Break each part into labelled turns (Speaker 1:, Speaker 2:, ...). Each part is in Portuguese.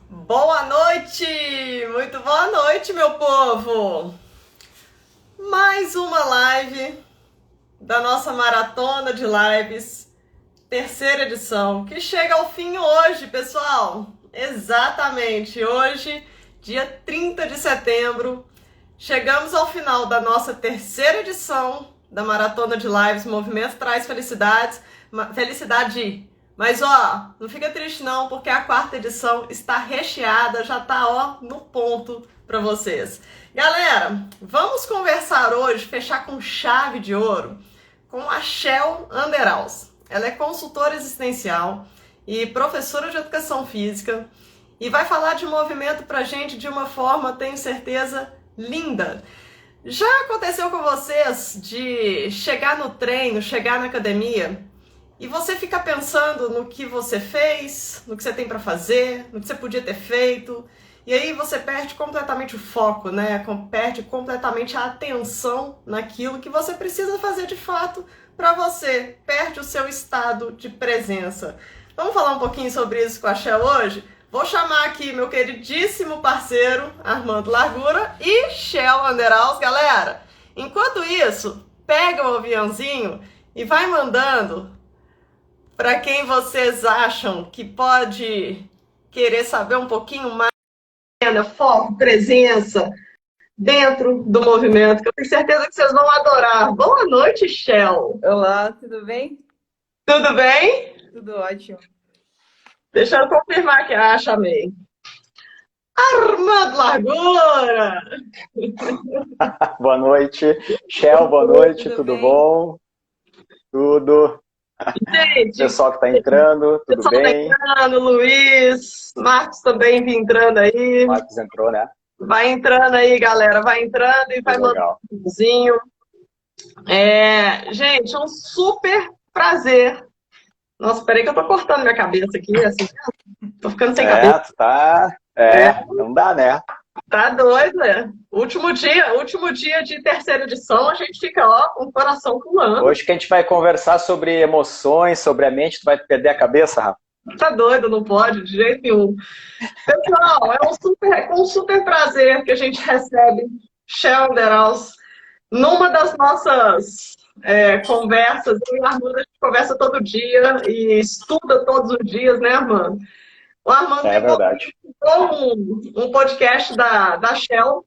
Speaker 1: Boa noite! Muito boa noite, meu povo! Mais uma live da nossa maratona de lives, terceira edição, que chega ao fim hoje, pessoal. Exatamente, hoje, dia 30 de setembro, chegamos ao final da nossa terceira edição da maratona de lives Movimento Traz Felicidade. Mas ó, não fica triste não, porque a quarta edição está recheada, já tá ó no ponto para vocês. Galera, vamos conversar hoje, fechar com chave de ouro, com a Shell Underhaus. Ela é consultora existencial e professora de educação física e vai falar de movimento pra gente de uma forma, tenho certeza, linda. Já aconteceu com vocês de chegar no treino, chegar na academia e você fica pensando no que você fez, no que você tem para fazer, no que você podia ter feito, e aí você perde completamente o foco, né? Perde completamente a atenção naquilo que você precisa fazer de fato para você, perde o seu estado de presença. Vamos falar um pouquinho sobre isso com a Shell hoje? Vou chamar aqui meu queridíssimo parceiro Armando Largura e Shell Underhaus, galera. Enquanto isso, pega o aviãozinho e vai mandando para quem vocês acham que pode querer saber um pouquinho mais, foco, presença dentro do movimento, que eu tenho certeza que vocês vão adorar. Boa noite, Shell.
Speaker 2: Olá, tudo bem?
Speaker 1: Tudo bem?
Speaker 2: Tudo ótimo.
Speaker 1: Deixa eu confirmar que chamei. Armando Largura!
Speaker 3: Boa noite. Shell, boa noite, tudo
Speaker 2: bem?
Speaker 3: bom? Tudo.
Speaker 1: Gente,
Speaker 3: Pessoal que está entrando, tudo
Speaker 1: pessoal
Speaker 3: bem?
Speaker 1: tá entrando, Luiz, Marcos também entrando aí.
Speaker 3: Marcos entrou, né?
Speaker 1: Vai entrando aí, galera, vai entrando e vai mandando um cozinho. Gente, um super prazer. Nossa, peraí que eu tô cortando minha cabeça aqui, assim, tô ficando sem cabeça.
Speaker 3: Tu tá... não dá, né?
Speaker 1: Tá doido, né? Último dia de terceira edição, a gente fica, ó, com o coração pulando.
Speaker 3: Hoje que a gente vai conversar sobre emoções, sobre a mente, tu vai perder a cabeça, Rafa?
Speaker 1: Tá doido, não pode, de jeito nenhum. Pessoal, é um super prazer que a gente recebe Shell Underhaus numa das nossas conversas. Eu e a Armando, a gente conversa todo dia e estuda todos os dias, né, Armando? O Armando
Speaker 3: verdade.
Speaker 1: um podcast da Shell,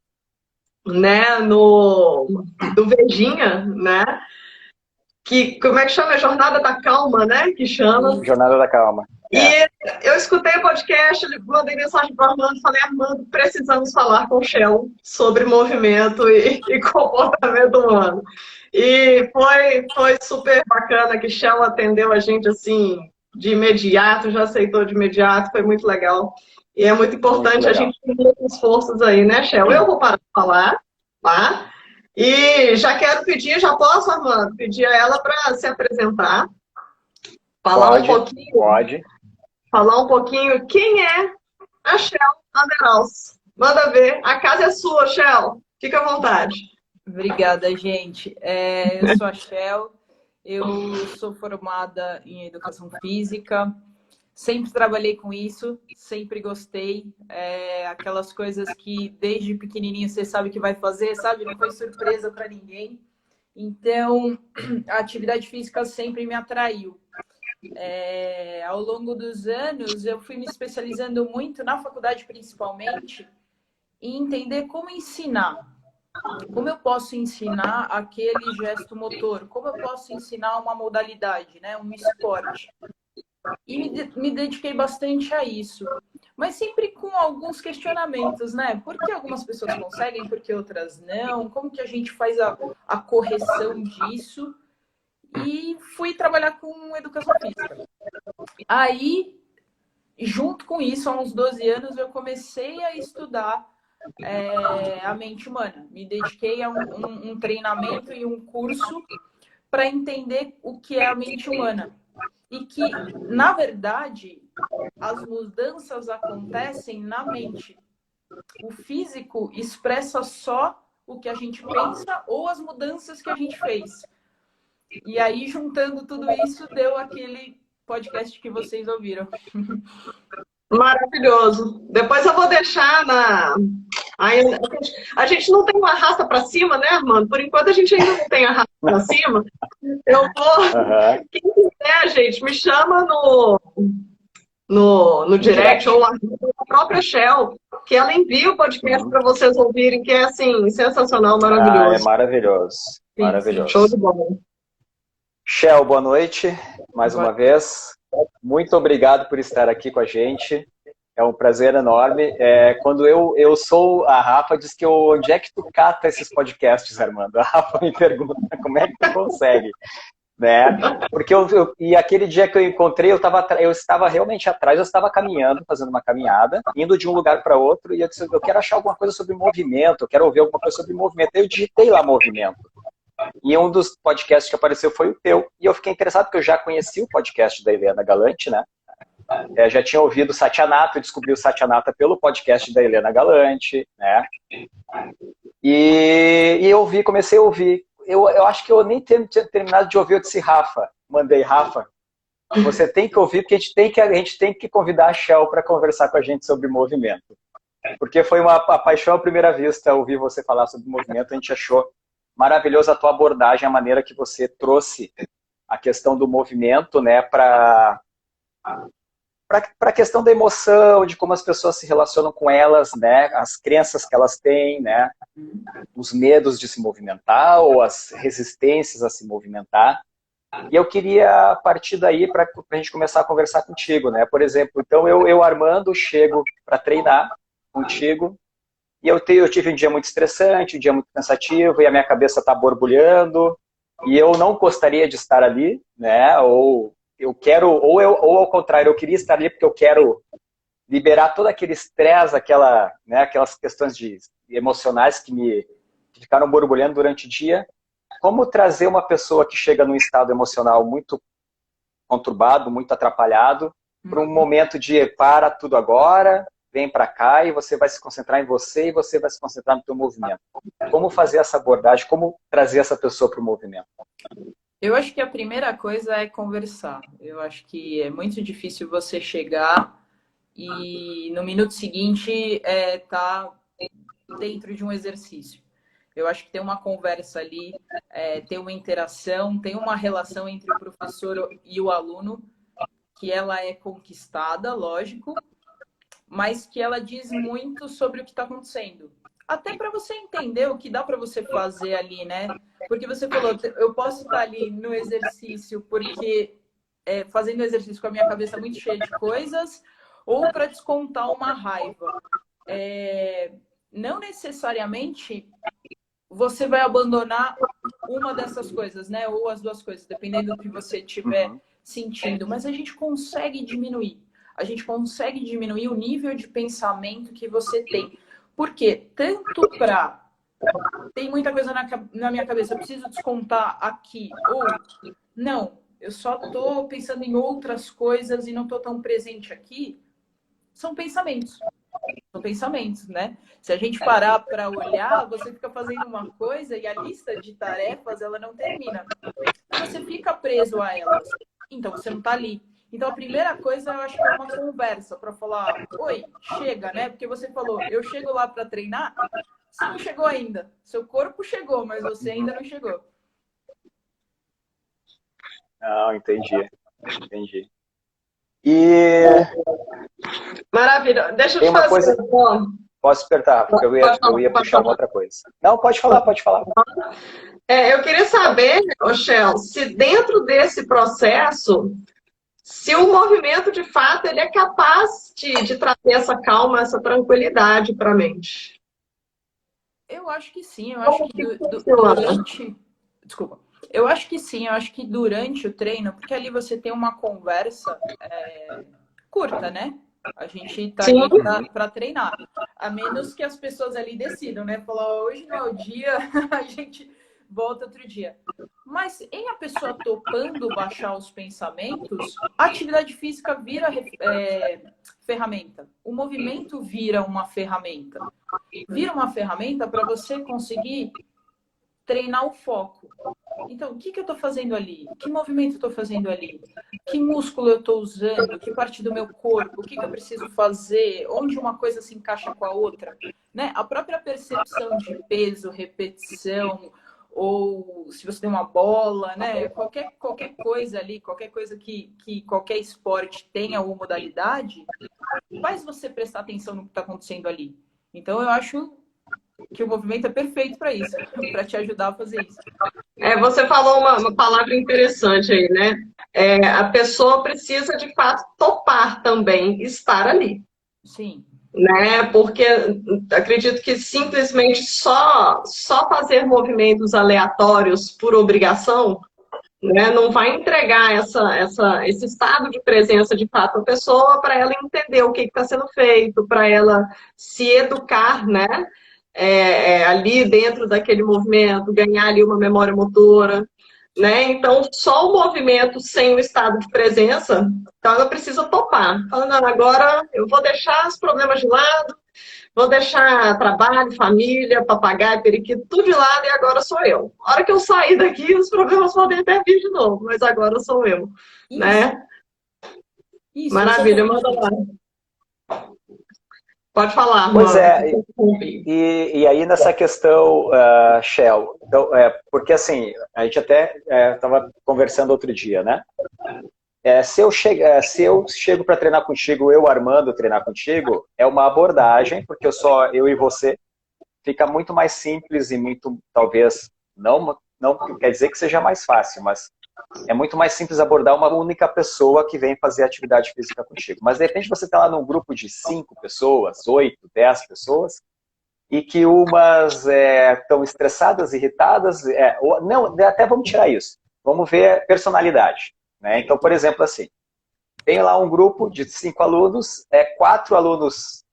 Speaker 1: né, do Vejinha, né? Como é que chama? Jornada da Calma, né? Que chama.
Speaker 3: Jornada da Calma.
Speaker 1: E eu escutei o podcast, mandei mensagem para o Armando, falei, Armando, precisamos falar com o Shell sobre movimento e comportamento humano. E foi super bacana que Shell atendeu a gente assim, de imediato, já aceitou de imediato, foi muito legal. E é muito importante a gente unir esforços aí, né, Shell? Eu vou parar de falar, tá? E já quero pedir, já posso, Armando, pedir a ela para se apresentar. Falar um pouquinho quem é a Shell Underhaus. Manda ver. A casa é sua, Shell. Fica à vontade.
Speaker 2: Obrigada, gente. Eu sou a Shell, eu sou formada em Educação Física, sempre trabalhei com isso, sempre gostei. Aquelas coisas que desde pequenininho você sabe que vai fazer, sabe? Não foi surpresa para ninguém. Então, a atividade física sempre me atraiu. Ao longo dos anos, eu fui me especializando muito, na faculdade principalmente, em entender como ensinar. Como eu posso ensinar aquele gesto motor? Como eu posso ensinar uma modalidade, né? Um esporte? E me dediquei bastante a isso. Mas sempre com alguns questionamentos, né? Por que algumas pessoas conseguem, por que outras não? Como que a gente faz a correção disso? E fui trabalhar com educação física. Aí, junto com isso, há uns 12 anos, eu comecei a estudar a mente humana. Me dediquei a um treinamento e um curso para entender o que é a mente humana. E que, na verdade, as mudanças acontecem na mente. O físico expressa só o que a gente pensa ou as mudanças que a gente fez. E aí, juntando tudo isso, deu aquele podcast que vocês ouviram.
Speaker 1: Maravilhoso. Depois eu vou deixar na. Aí, a gente não tem uma arrasta para cima, né, Armando? Por enquanto a gente ainda não tem arrasta para cima. Eu vou.
Speaker 3: Uhum.
Speaker 1: Quem quiser, gente, me chama no direct ou a própria Shell, que ela envia o podcast para vocês ouvirem, que é assim, sensacional,
Speaker 3: Ah, é
Speaker 1: maravilhoso.
Speaker 3: maravilhoso.
Speaker 2: Sim, sim.
Speaker 1: Show
Speaker 3: Maravilhoso.
Speaker 1: de bola.
Speaker 3: Shell, boa noite, mais
Speaker 2: Boa
Speaker 3: uma vez. Muito obrigado por estar aqui com a gente. É um prazer enorme. Quando eu sou a Rafa, diz que onde é que tu cata esses podcasts, Armando? A Rafa me pergunta como é que tu consegue, né? Porque e aquele dia que eu encontrei, eu estava realmente atrás, eu estava caminhando, fazendo uma caminhada, indo de um lugar para outro, e eu disse, eu quero achar alguma coisa sobre movimento, eu quero ouvir alguma coisa sobre movimento. Aí eu digitei lá movimento. E um dos podcasts que apareceu foi o teu. E eu fiquei interessado porque eu já conheci o podcast da Helena Galante, né? Já tinha ouvido o Satyanata, eu descobri o Satyanata pelo podcast da Helena Galante, né? E eu comecei a ouvir. Eu acho que eu nem tinha terminado de ouvir, eu disse, Rafa, mandei, Rafa, você tem que ouvir, porque a gente tem que convidar a Shell para conversar com a gente sobre movimento. Porque foi uma paixão à primeira vista ouvir você falar sobre movimento, a gente achou maravilhosa a tua abordagem, a maneira que você trouxe a questão do movimento, né, para a questão da emoção, de como as pessoas se relacionam com elas, né, as crenças que elas têm, né, os medos de se movimentar ou as resistências a se movimentar. E eu queria partir daí para a gente começar a conversar contigo, né, por exemplo, então eu Armando, chego para treinar contigo, e eu tive um dia muito estressante, um dia muito cansativo, e a minha cabeça está borbulhando, e eu não gostaria de estar ali, né? Ou eu quero, ou ao contrário, eu queria estar ali porque eu quero liberar todo aquele estresse, aquelas questões emocionais que ficaram borbulhando durante o dia. Como trazer uma pessoa que chega num estado emocional muito conturbado, muito atrapalhado, para um momento de para tudo agora, vem para cá e você vai se concentrar em você e você vai se concentrar no teu movimento. Como fazer essa abordagem? Como trazer essa pessoa para o movimento?
Speaker 2: Eu acho que a primeira coisa é conversar. Eu acho que é muito difícil você chegar e no minuto seguinte tá dentro de um exercício. Eu acho que tem uma conversa ali, tem uma interação, tem uma relação entre o professor e o aluno, que ela é conquistada, lógico, mas que ela diz muito sobre o que está acontecendo. Até para você entender o que dá para você fazer ali, né? Porque você falou, eu posso estar ali no exercício porque fazendo exercício com a minha cabeça muito cheia de coisas, ou para descontar uma raiva. Não necessariamente você vai abandonar uma dessas coisas, né? Ou as duas coisas, dependendo do que você estiver sentindo. Mas a gente consegue diminuir. A gente consegue diminuir o nível de pensamento que você tem. Por quê? Tanto para... Tem muita coisa na minha cabeça, eu preciso descontar aqui. Ou, não, eu só estou pensando em outras coisas e não estou tão presente aqui. São pensamentos. São pensamentos, né? Se a gente parar para olhar, você fica fazendo uma coisa e a lista de tarefas, ela não termina. Você fica preso a elas. Então, você não está ali. Então, a primeira coisa, eu acho que é uma conversa para falar, oi, chega, né? Porque você falou, eu chego lá para treinar, você não chegou ainda. Seu corpo chegou, mas você ainda não chegou.
Speaker 3: Não, entendi. E...
Speaker 1: Maravilha. Deixa eu
Speaker 3: tem
Speaker 1: te
Speaker 3: uma
Speaker 1: fazer.
Speaker 3: coisa... Posso apertar, porque eu ia puxar uma outra coisa. Não, pode falar.
Speaker 1: Eu queria saber, Shell, se dentro desse processo, se o movimento, de fato, ele é capaz de trazer essa calma, essa tranquilidade para a mente.
Speaker 2: Eu acho que sim. Eu acho que durante... Desculpa. Eu acho que sim. Eu acho que durante o treino, porque ali você tem uma conversa curta, né? A gente tá ali para treinar. A menos que as pessoas ali decidam, né? Falar, hoje não é o dia, a gente volta outro dia. Mas em a pessoa topando baixar os pensamentos, a atividade física vira ferramenta. O movimento vira uma ferramenta. Vira uma ferramenta para você conseguir treinar o foco. Então, o que eu estou fazendo ali? Que movimento eu estou fazendo ali? Que músculo eu estou usando? Que parte do meu corpo? O que eu preciso fazer? Onde uma coisa se encaixa com a outra? Né? A própria percepção de peso, repetição, ou se você tem uma bola, né? Qualquer coisa ali, qualquer coisa que qualquer esporte tenha ou modalidade, faz você prestar atenção no que está acontecendo ali. Então, eu acho que o movimento é perfeito para isso, para te ajudar a fazer isso.
Speaker 1: Você falou uma palavra interessante aí, né? A pessoa precisa, de fato, topar também estar ali.
Speaker 2: Sim.
Speaker 1: Né? Porque acredito que simplesmente só fazer movimentos aleatórios por obrigação, né, não vai entregar esse estado de presença de fato à pessoa para ela entender o que está sendo feito, para ela se educar, né, ali dentro daquele movimento, ganhar ali uma memória motora. Né? Então, só o movimento sem o estado de presença, então ela precisa topar. Falando, agora eu vou deixar os problemas de lado, vou deixar trabalho, família, papagaio, periquito, tudo de lado e agora sou eu. A hora que eu sair daqui, os problemas podem até vir de novo, mas agora sou eu.
Speaker 2: Isso.
Speaker 1: Né?
Speaker 2: Isso,
Speaker 1: maravilha, manda lá. Pode falar,
Speaker 3: pois é, e aí nessa questão, Shell, então, porque assim, a gente até estava conversando outro dia, né? Se eu chego para treinar contigo, eu, Armando, treinar contigo, é uma abordagem, porque eu e você, fica muito mais simples e muito, talvez, não quer dizer que seja mais fácil, mas é muito mais simples abordar uma única pessoa que vem fazer atividade física contigo. Mas, de repente, você está lá num grupo de 5 pessoas, 8, 10 pessoas, e que umas estão estressadas, irritadas, não, até vamos tirar isso. Vamos ver personalidade. Né? Então, por exemplo, assim, tem lá um grupo de 5 alunos, 4 alunos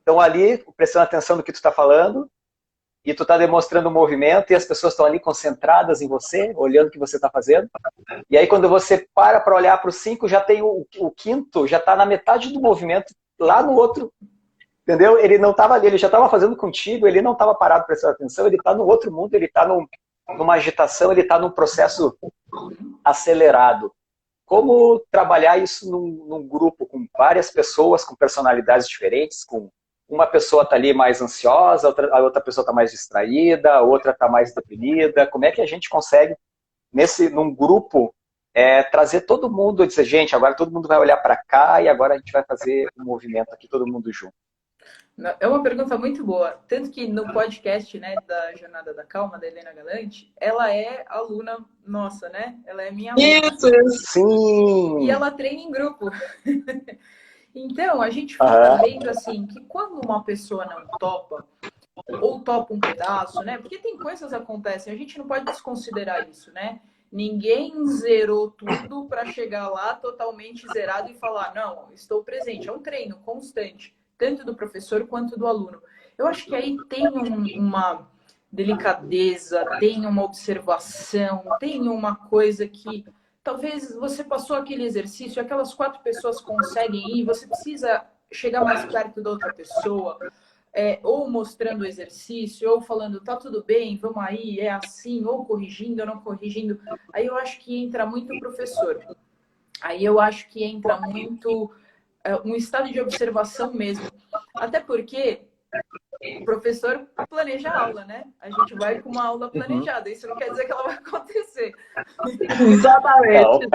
Speaker 3: estão ali prestando atenção no que tu está falando, e tu está demonstrando o movimento e as pessoas estão ali concentradas em você, olhando o que você está fazendo. E aí quando você para olhar para os 5, já tem o quinto, já está na metade do movimento, lá no outro, entendeu? Ele não estava ali, ele já estava fazendo contigo, ele não estava parado prestando atenção, ele está no outro mundo, ele está numa agitação, ele está num processo acelerado. Como trabalhar isso num grupo com várias pessoas, com personalidades diferentes, com uma pessoa está ali mais ansiosa, a outra pessoa está mais distraída, a outra está mais deprimida. Como é que a gente consegue, num grupo, trazer todo mundo e dizer, gente, agora todo mundo vai olhar para cá e agora a gente vai fazer um movimento aqui, todo mundo junto?
Speaker 2: É uma pergunta muito boa. Tanto que no podcast, né, da Jornada da Calma, da Helena Galante, ela é aluna nossa, né? Ela é minha aluna.
Speaker 1: Isso.
Speaker 3: Sim!
Speaker 2: E ela treina em grupo. Então, a gente fica vendo assim, que quando uma pessoa não topa, ou topa um pedaço, né? Porque tem coisas que acontecem, a gente não pode desconsiderar isso, né? Ninguém zerou tudo para chegar lá totalmente zerado e falar, não, estou presente. É um treino constante, tanto do professor quanto do aluno. Eu acho que aí tem uma delicadeza, tem uma observação, tem uma coisa que talvez você passou aquele exercício, aquelas 4 pessoas conseguem ir, você precisa chegar mais perto da outra pessoa, ou mostrando o exercício, ou falando, tá tudo bem, vamos aí, é assim, ou corrigindo, ou não corrigindo. Aí eu acho que entra muito o professor. Aí eu acho que entra muito um estado de observação mesmo. Até porque o professor planeja a aula, né? A gente vai com uma aula planejada. Isso não quer dizer que ela vai acontecer.
Speaker 1: Exatamente.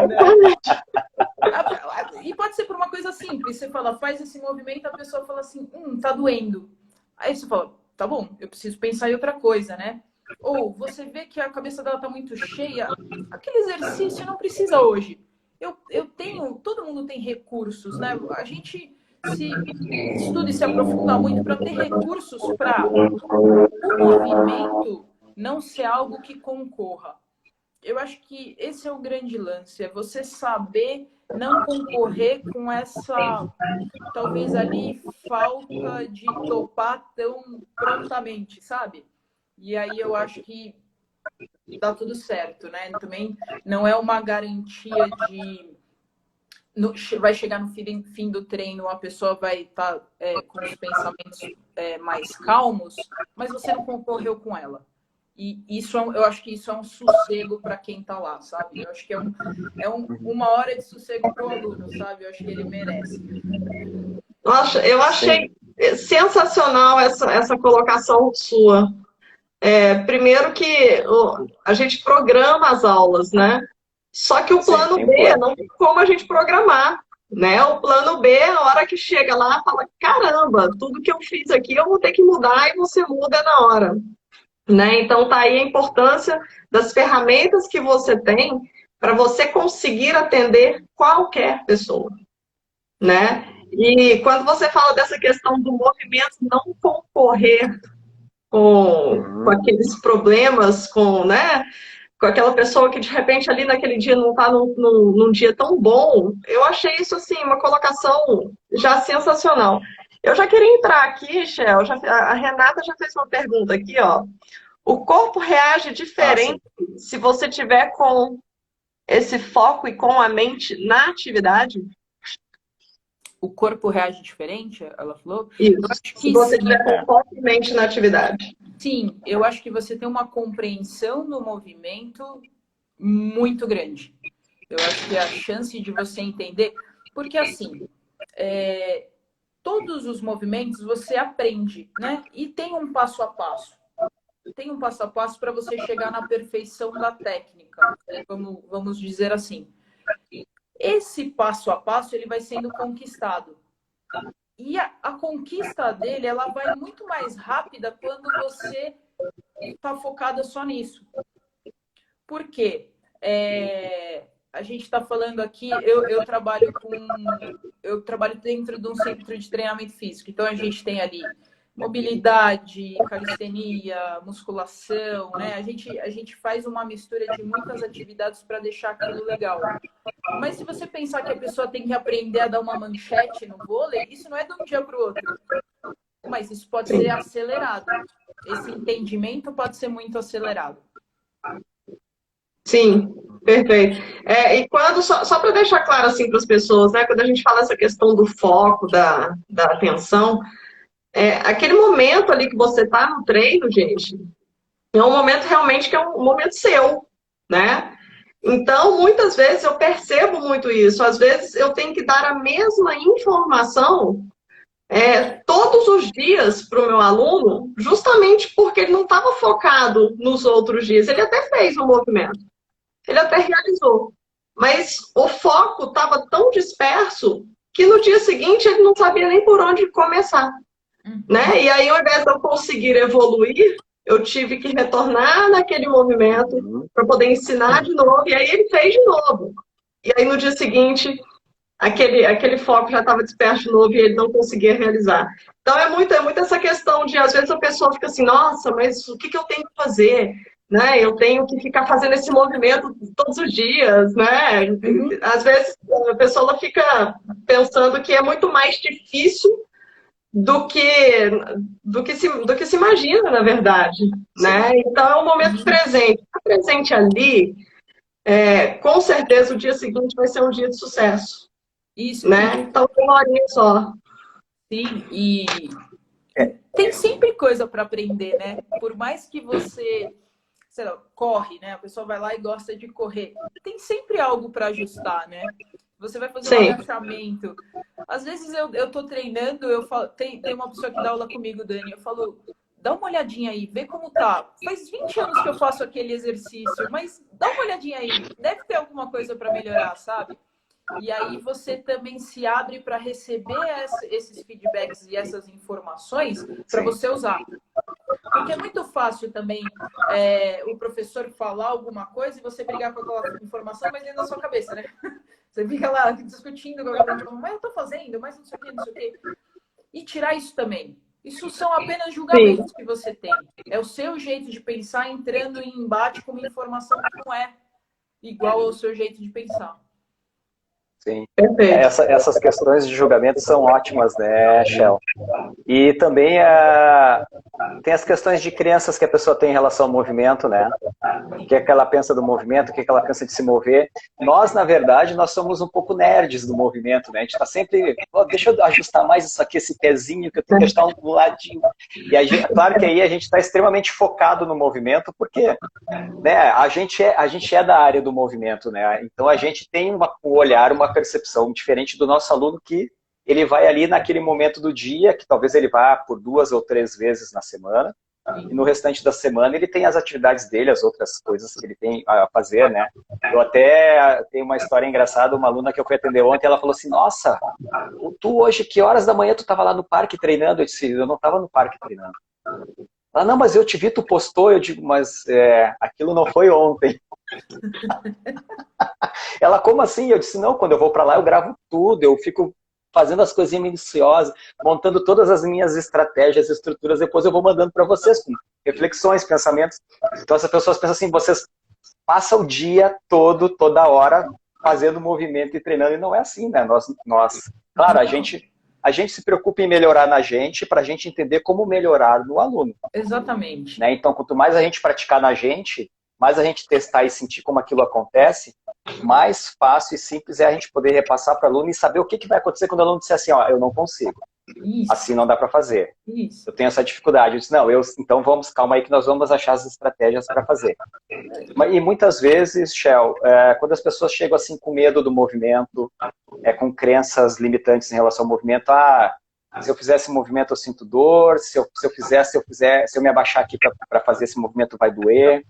Speaker 2: E pode ser por uma coisa simples. Você fala, faz esse movimento, a pessoa fala assim, tá doendo. Aí você fala, tá bom, eu preciso pensar em outra coisa, né? Ou você vê que a cabeça dela tá muito cheia, aquele exercício não precisa hoje. Eu tenho, todo mundo tem recursos, né? A gente se estuda e se aprofunda muito para ter recursos para o movimento não ser algo que concorra. Eu acho que esse é o grande lance, é você saber não concorrer com essa, talvez ali, falta de topar tão prontamente, sabe? E aí eu acho que dá tudo certo, né? Também não é uma garantia de... vai chegar no fim do treino, a pessoa vai estar com os pensamentos mais calmos, mas você não concorreu com ela. E isso eu acho que isso é um sossego para quem está lá, sabe? Eu acho que uma hora de sossego para o aluno, sabe? Eu acho que ele merece.
Speaker 1: Eu achei sensacional essa colocação sua. Primeiro que a gente programa as aulas, né? Só que o plano B não tem como a gente programar, né? O plano B, a hora que chega lá, fala, caramba, tudo que eu fiz aqui eu vou ter que mudar e você muda na hora, né? Então tá aí a importância das ferramentas que você tem para você conseguir atender qualquer pessoa, né? E quando você fala dessa questão do movimento não concorrer com aqueles problemas, né, com aquela pessoa que de repente ali naquele dia não está num dia tão bom, eu achei isso assim uma colocação já sensacional. Eu já queria entrar aqui, Shel, a Renata já fez uma pergunta aqui, ó. O corpo reage diferente se você tiver com esse foco e com a mente na atividade?
Speaker 2: O corpo reage diferente, ela falou?
Speaker 1: Isso.
Speaker 2: Eu acho que
Speaker 1: se você
Speaker 2: sim.
Speaker 1: tiver com foco e mente na atividade.
Speaker 2: Sim, eu acho que você tem uma compreensão do movimento muito grande. Eu acho que a chance de você entender... Porque, assim, todos os movimentos você aprende, né? E tem um passo a passo. Tem um passo a passo para você chegar na perfeição da técnica, vamos dizer assim. Esse passo a passo ele vai sendo conquistado. E a conquista dele ela vai muito mais rápida quando você está focada só nisso. Por quê? A gente está falando aqui, eu trabalho dentro de um centro de treinamento físico. Então a gente tem ali mobilidade, calistenia, musculação, né? A gente faz uma mistura de muitas atividades para deixar aquilo legal. Mas se você pensar que a pessoa tem que aprender a dar uma manchete no vôlei, isso não é de um dia para o outro. Mas isso pode ser acelerado. Esse entendimento pode ser muito acelerado.
Speaker 1: Sim, perfeito. E quando, só para deixar claro assim para as pessoas, né? Quando a gente fala essa questão do foco, da atenção, aquele momento ali que você está no treino, gente, é um momento realmente que é um momento seu, né? Então, muitas vezes eu percebo muito isso. Às vezes eu tenho que dar a mesma informação todos os dias para o meu aluno, justamente porque ele não estava focado nos outros dias. Ele até fez o movimento, ele até realizou, mas o foco estava tão disperso que no dia seguinte ele não sabia nem por onde começar. Né? E aí, ao invés de eu conseguir evoluir, eu tive que retornar naquele movimento para poder ensinar de novo. E aí ele fez de novo. E aí no dia seguinte, aquele foco já estava disperso de novo e ele não conseguia realizar. Então é muito essa questão de, às vezes a pessoa fica assim, nossa, mas o que eu tenho que fazer? Né? Eu tenho que ficar fazendo esse movimento todos os dias, né? Às vezes a pessoa fica pensando que é muito mais difícil do que se imagina, na verdade, né? Então, é um momento presente. Está presente ali, com certeza o dia seguinte vai ser um dia de sucesso.
Speaker 2: Isso.
Speaker 1: Né? Então, uma horinha só.
Speaker 2: Sim, e tem sempre coisa para aprender, né? Por mais que você, sei lá, corre, né? A pessoa vai lá e gosta de correr. Tem sempre algo para ajustar, né? Você vai fazer um agachamento. Às vezes eu tô treinando, eu falo, tem uma pessoa que dá aula comigo, Dani, eu falo, dá uma olhadinha aí, vê como tá. Faz 20 anos que eu faço aquele exercício, mas dá uma olhadinha aí, deve ter alguma coisa para melhorar, sabe? E aí você também se abre para receber esses feedbacks e essas informações para você usar. Porque é muito fácil também o professor falar alguma coisa e você brigar com aquela informação, mas dentro da sua cabeça, né? Você fica lá discutindo com alguém, mas eu tô fazendo, mas não sei o que, não sei o que. E tirar isso também. Isso são apenas julgamentos que você tem. É o seu jeito de pensar entrando em embate com uma informação que não é igual ao seu jeito de pensar.
Speaker 3: Sim.
Speaker 1: Perfeito.
Speaker 3: Essas questões de julgamento são ótimas, né, Shell? E também tem as questões de crenças que a pessoa tem em relação ao movimento, né? O que é que ela pensa do movimento, o que é que ela pensa de se mover. Nós, na verdade, nós somos um pouco nerds do movimento, né? A gente está sempre, deixa eu ajustar mais isso aqui, esse pezinho, que eu tenho que ajustar um ladinho. E claro que aí a gente está extremamente focado no movimento, porque né, a gente é da área do movimento, né? Então a gente tem um olhar, uma percepção diferente do nosso aluno, que ele vai ali naquele momento do dia, que talvez ele vá por 2 ou 3 vezes na semana, e no restante da semana ele tem as atividades dele, as outras coisas que ele tem a fazer, né? Eu até tenho uma história engraçada, uma aluna que eu fui atender ontem, ela falou assim, nossa, tu hoje, que horas da manhã tu estava lá no parque treinando? Eu disse, eu não estava no parque treinando. Ela, não, mas eu te vi, tu postou. Eu digo, mas aquilo não foi ontem. Ela, como assim? Eu disse, não, quando eu vou para lá eu gravo tudo, eu fico fazendo as coisinhas minuciosas, montando todas as minhas estratégias, estruturas, depois eu vou mandando para vocês, com reflexões, pensamentos. Então as pessoas pensam assim, vocês passam o dia todo, toda hora, fazendo movimento e treinando, e não é assim, né? Claro, a gente se preocupa em melhorar na gente, para a gente entender como melhorar no aluno.
Speaker 2: Exatamente.
Speaker 3: Né? Então, quanto mais a gente praticar na gente, mais a gente testar e sentir como aquilo acontece, mais fácil e simples é a gente poder repassar para o aluno e saber o que vai acontecer quando o aluno disser assim, ó, eu não consigo.
Speaker 2: Isso.
Speaker 3: Assim não dá para fazer.
Speaker 2: Isso.
Speaker 3: Eu tenho essa dificuldade. Eu disse, não, então calma aí que nós vamos achar as estratégias para fazer. E muitas vezes, Shell, quando as pessoas chegam assim com medo do movimento, com crenças limitantes em relação ao movimento, se eu fizer esse movimento eu sinto dor, se eu me abaixar aqui para fazer esse movimento vai doer,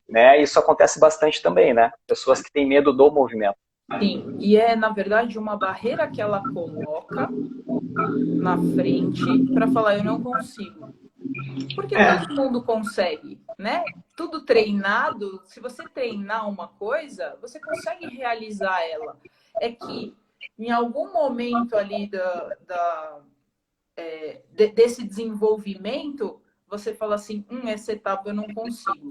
Speaker 3: né? Isso acontece bastante também, né? Pessoas que têm medo do movimento.
Speaker 2: Sim, e na verdade, uma barreira que ela coloca na frente para falar, eu não consigo. Porque todo mundo consegue, né? Tudo treinado, se você treinar uma coisa, você consegue realizar ela. É que em algum momento ali desse desenvolvimento, você fala assim, essa etapa eu não consigo.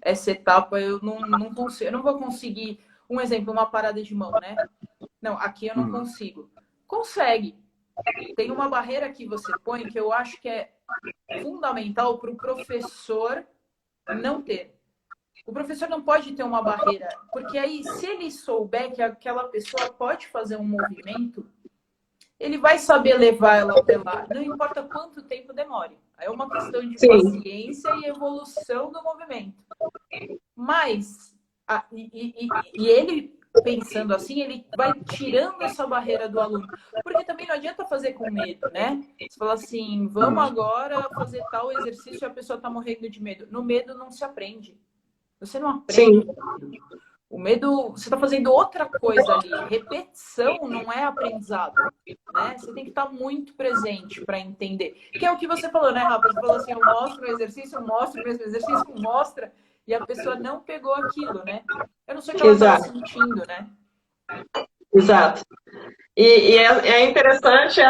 Speaker 2: Essa etapa eu não consigo. Eu não vou conseguir, um exemplo, uma parada de mão, né? Não, aqui eu não consigo. Consegue. Tem uma barreira que você põe que eu acho que é fundamental para o professor não ter. O professor não pode ter uma barreira, porque aí, se ele souber que aquela pessoa pode fazer um movimento, ele vai saber levar ela até lá, não importa quanto tempo demore. É uma questão de paciência e evolução do movimento. Mas, ele pensando assim, ele vai tirando essa barreira do aluno. Porque também não adianta fazer com medo, né? Você fala assim, vamos agora fazer tal exercício e a pessoa está morrendo de medo. No medo não se aprende. Você não aprende. Sim. O medo, você está fazendo outra coisa ali. Repetição não é aprendizado, né? Você tem que estar muito presente para entender. Que é o que você falou, né, Rafa? Você falou assim, eu mostro o exercício, mostra o mesmo exercício, mostra, e a pessoa não pegou aquilo, né? Eu não sei o que ela está sentindo, né?
Speaker 1: Exato. E é interessante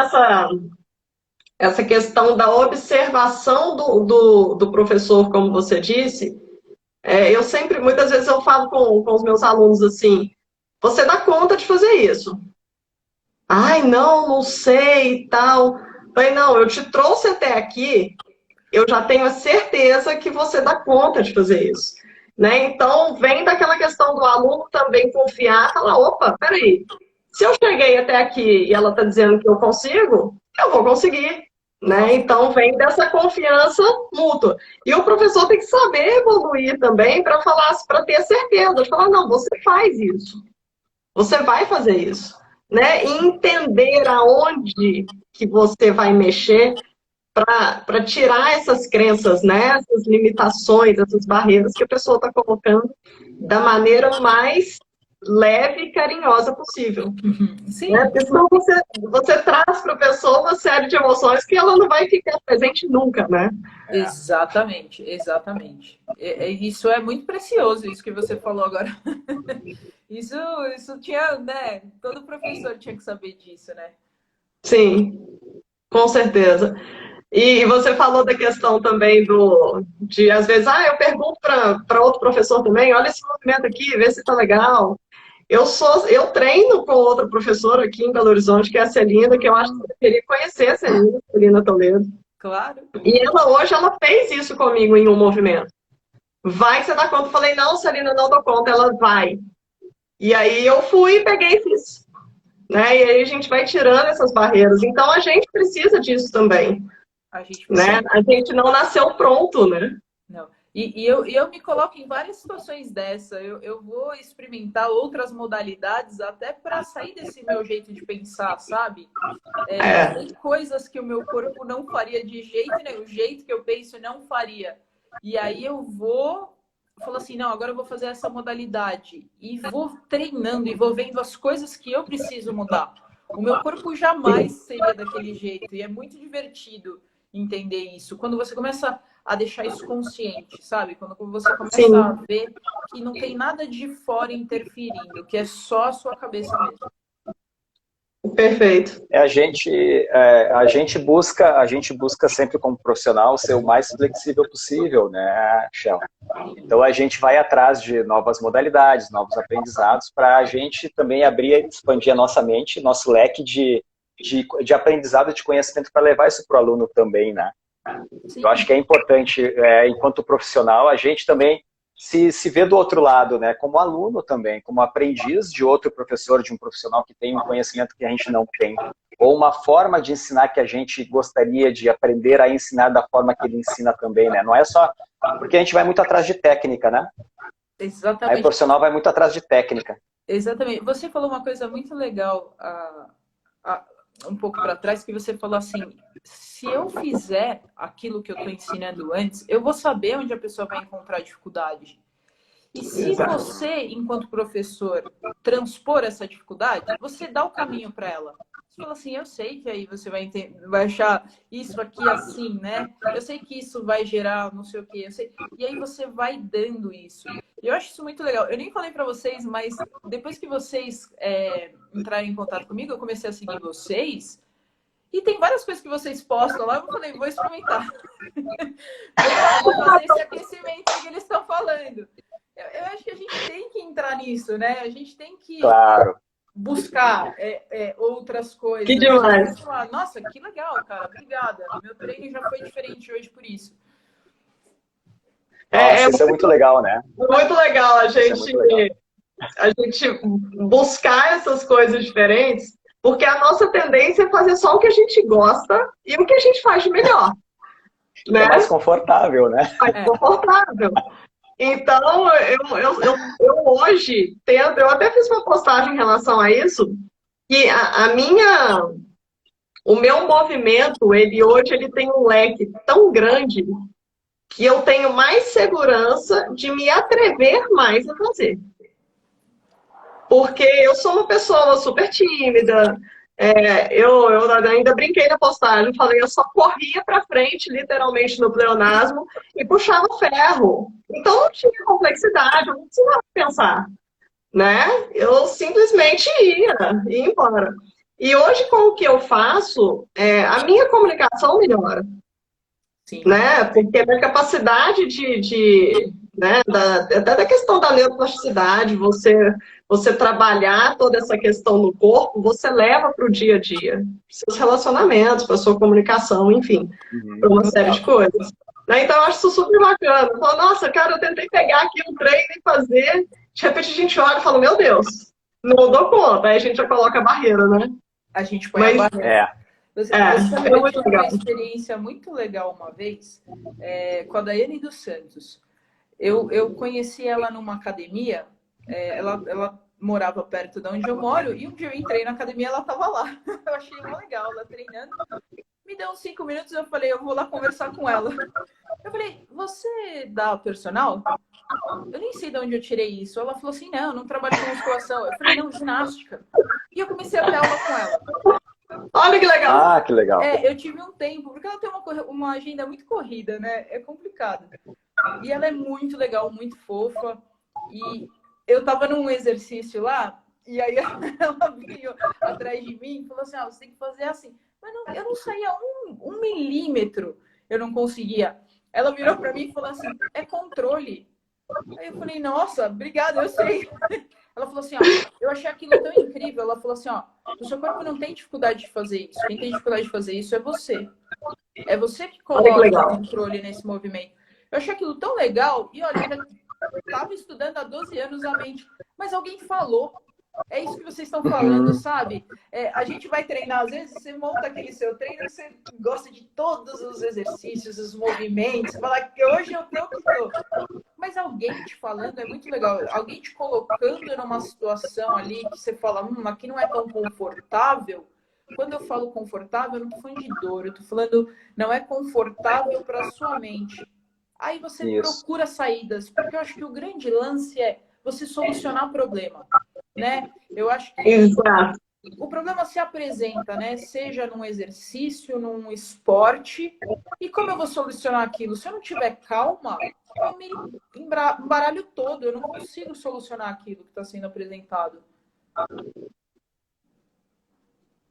Speaker 1: essa questão da observação do professor, como você disse. Eu sempre, muitas vezes eu falo com os meus alunos assim, você dá conta de fazer isso? Ai, não sei e tal. Falei, não, eu te trouxe até aqui, eu já tenho a certeza que você dá conta de fazer isso. Né? Então, vem daquela questão do aluno também confiar, falar, opa, peraí, se eu cheguei até aqui e ela está dizendo que eu consigo, eu vou conseguir. Né? Então, vem dessa confiança mútua. E o professor tem que saber evoluir também para ter certeza, de falar, não, você faz isso. Você vai fazer isso. Né? E entender aonde que você vai mexer para tirar essas crenças, né? Essas limitações, essas barreiras que a pessoa está colocando da maneira mais leve e carinhosa possível.
Speaker 2: Sim.
Speaker 1: Né? Porque senão você traz para a pessoa uma série de emoções que ela não vai ficar presente nunca, né?
Speaker 2: Exatamente, exatamente. Isso é muito precioso, isso que você falou agora. Isso tinha, né? Todo professor tinha que saber disso, né?
Speaker 1: Sim, com certeza. E você falou da questão também de às vezes, eu pergunto para outro professor também, olha esse movimento aqui, vê se tá legal. Eu treino com outra professora aqui em Belo Horizonte, que é a Celina, que eu acho que você deveria conhecer a Celina, Celina Toledo.
Speaker 2: Claro.
Speaker 1: E hoje ela fez isso comigo em um movimento. Vai que você dá conta. Eu falei, não, Celina, não dou conta. Ela vai. E aí eu fui, peguei e fiz. Né? E aí a gente vai tirando essas barreiras. Então a gente precisa disso também.
Speaker 2: A gente
Speaker 1: né? A gente não nasceu pronto, né?
Speaker 2: Não. E eu me coloco em várias situações dessa. Eu vou experimentar outras modalidades até para sair desse meu jeito de pensar, sabe? Tem coisas que o meu corpo não faria de jeito nenhum, o jeito que eu penso não faria. E aí eu falo assim, não, agora eu vou fazer essa modalidade. E vou treinando e vou vendo as coisas que eu preciso mudar. O meu corpo jamais seria daquele jeito. E é muito divertido entender isso. Quando você começa a deixar isso consciente, sabe? Quando você começa a ver que não tem nada de fora interferindo, que é só a sua cabeça mesmo.
Speaker 1: Perfeito.
Speaker 3: A gente busca sempre como profissional ser o mais flexível possível, né, Shell? Então a gente vai atrás de novas modalidades, novos aprendizados, para a gente também abrir, expandir a nossa mente, nosso leque de aprendizado, de conhecimento, para levar isso para o aluno também, né? Sim. Eu acho que é importante, enquanto profissional, a gente também se vê do outro lado, né? Como aluno também, como aprendiz de outro professor, de um profissional que tem um conhecimento que a gente não tem, ou uma forma de ensinar que a gente gostaria de aprender a ensinar da forma que ele ensina também, né? Não é só porque a gente vai muito atrás de técnica, né?
Speaker 2: Exatamente.
Speaker 3: Aí o profissional vai muito atrás de técnica.
Speaker 2: Exatamente. Você falou uma coisa muito legal um pouco para trás, que você falou assim, se eu fizer aquilo que eu estou ensinando antes, eu vou saber onde a pessoa vai encontrar dificuldade. E se você, enquanto professor, transpor essa dificuldade, você dá o caminho para ela. Você fala assim, eu sei que aí você vai achar isso aqui assim, né? Eu sei que isso vai gerar não sei o quê. Eu sei. E aí você vai dando isso. E eu acho isso muito legal. Eu nem falei para vocês, mas depois que vocês entrarem em contato comigo, eu comecei a seguir vocês. E tem várias coisas que vocês postam lá. Eu falei, vou experimentar. Vou fazer esse aquecimento que eles estão falando. Eu acho que a gente tem que entrar nisso, né? A gente tem que buscar outras coisas.
Speaker 1: Que demais.
Speaker 2: Falar, nossa, que legal, cara. Obrigada. Meu treino já foi diferente hoje por isso.
Speaker 3: Isso é muito legal, né?
Speaker 1: Muito legal a gente buscar essas coisas diferentes, porque a nossa tendência é fazer só o que a gente gosta e o que a gente faz de melhor. Né?
Speaker 3: É mais confortável, né?
Speaker 1: Mais confortável. Então, eu hoje tento, eu até fiz uma postagem em relação a isso, que o meu movimento, ele tem um leque tão grande que eu tenho mais segurança de me atrever mais a fazer. Porque eu sou uma pessoa super tímida, eu ainda brinquei na postagem, falei, eu só corria para frente, literalmente, no pleonasmo, e puxava ferro. Então não tinha complexidade, eu não precisava pensar, né? Eu simplesmente ia embora. E hoje, com o que eu faço, a minha comunicação melhora. Sim. Né? Porque a minha capacidade né, até da questão da neuroplasticidade, você trabalhar toda essa questão no corpo, você leva para o dia a dia. Seus relacionamentos, para sua comunicação, enfim, para uma série de coisas. Né? Então, eu acho isso super bacana. Eu falo, nossa, cara, eu tentei pegar aqui um treino e fazer, de repente a gente olha e fala, meu Deus, não dou conta. Aí a gente já coloca a barreira, né?
Speaker 2: A gente põe a barreira. Você tive uma experiência muito legal uma vez com a Daiane dos Santos. Eu conheci ela numa academia, ela morava perto de onde eu moro, e um dia eu entrei na academia e ela estava lá. Eu achei muito legal, ela treinando. Me deu uns 5 minutos, eu falei, eu vou lá conversar com ela. Eu falei, você dá personal? Eu nem sei de onde eu tirei isso. Ela falou assim, não trabalho com musculação. Eu falei, não, ginástica. E eu comecei a ter aula com ela.
Speaker 1: Olha que legal.
Speaker 3: Ah, que legal.
Speaker 2: Eu tive um tempo, porque ela tem uma agenda muito corrida, né? É complicado. E ela é muito legal, muito fofa. E eu tava num exercício lá, e aí ela veio atrás de mim e falou assim, você tem que fazer assim. Mas eu não saía um milímetro, eu não conseguia. Ela virou pra mim e falou assim, é controle. Aí eu falei, nossa, obrigada, eu sei. Ela falou assim, ó, eu achei aquilo tão incrível. Ela falou assim, ó, o seu corpo não tem dificuldade de fazer isso. Quem tem dificuldade de fazer isso é você. É você que
Speaker 1: Olha que
Speaker 2: coloca o
Speaker 1: legal.
Speaker 2: controle nesse movimento. Eu achei aquilo tão legal. E olha, eu já estava estudando há 12 anos a mente. Mas alguém falou. É isso que vocês estão falando, sabe? A gente vai treinar, às vezes você monta aquele seu treino, você gosta de todos os exercícios, os movimentos, você fala que hoje eu tô que tô. Mas alguém te falando é muito legal. Alguém te colocando numa situação ali que você fala, aqui não é tão confortável. Quando eu falo confortável, eu não tô falando de dor, eu tô falando não é confortável para sua mente. Aí você procura saídas, porque eu acho que o grande lance é você solucionar problema, né? Eu acho que o problema se apresenta, né? Seja num exercício, num esporte. E como eu vou solucionar aquilo? Se eu não tiver calma, eu me embaralho todo. Eu não consigo solucionar aquilo que está sendo apresentado.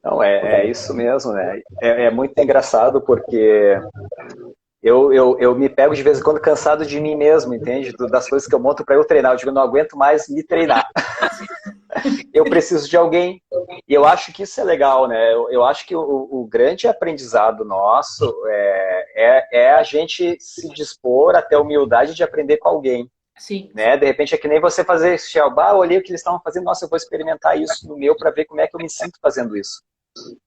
Speaker 3: Não, é isso mesmo, né? É muito engraçado porque eu me pego de vez em quando cansado de mim mesmo, entende? Das coisas que eu monto para eu treinar. Eu digo, eu não aguento mais me treinar. Eu preciso de alguém. E eu acho que isso é legal, né? Eu acho que o grande aprendizado nosso é a gente se dispor até a humildade de aprender com alguém.
Speaker 2: Sim.
Speaker 3: Né? De repente é que nem você fazer isso, olhei o que eles estavam fazendo, nossa, eu vou experimentar isso no meu para ver como é que eu me sinto fazendo isso.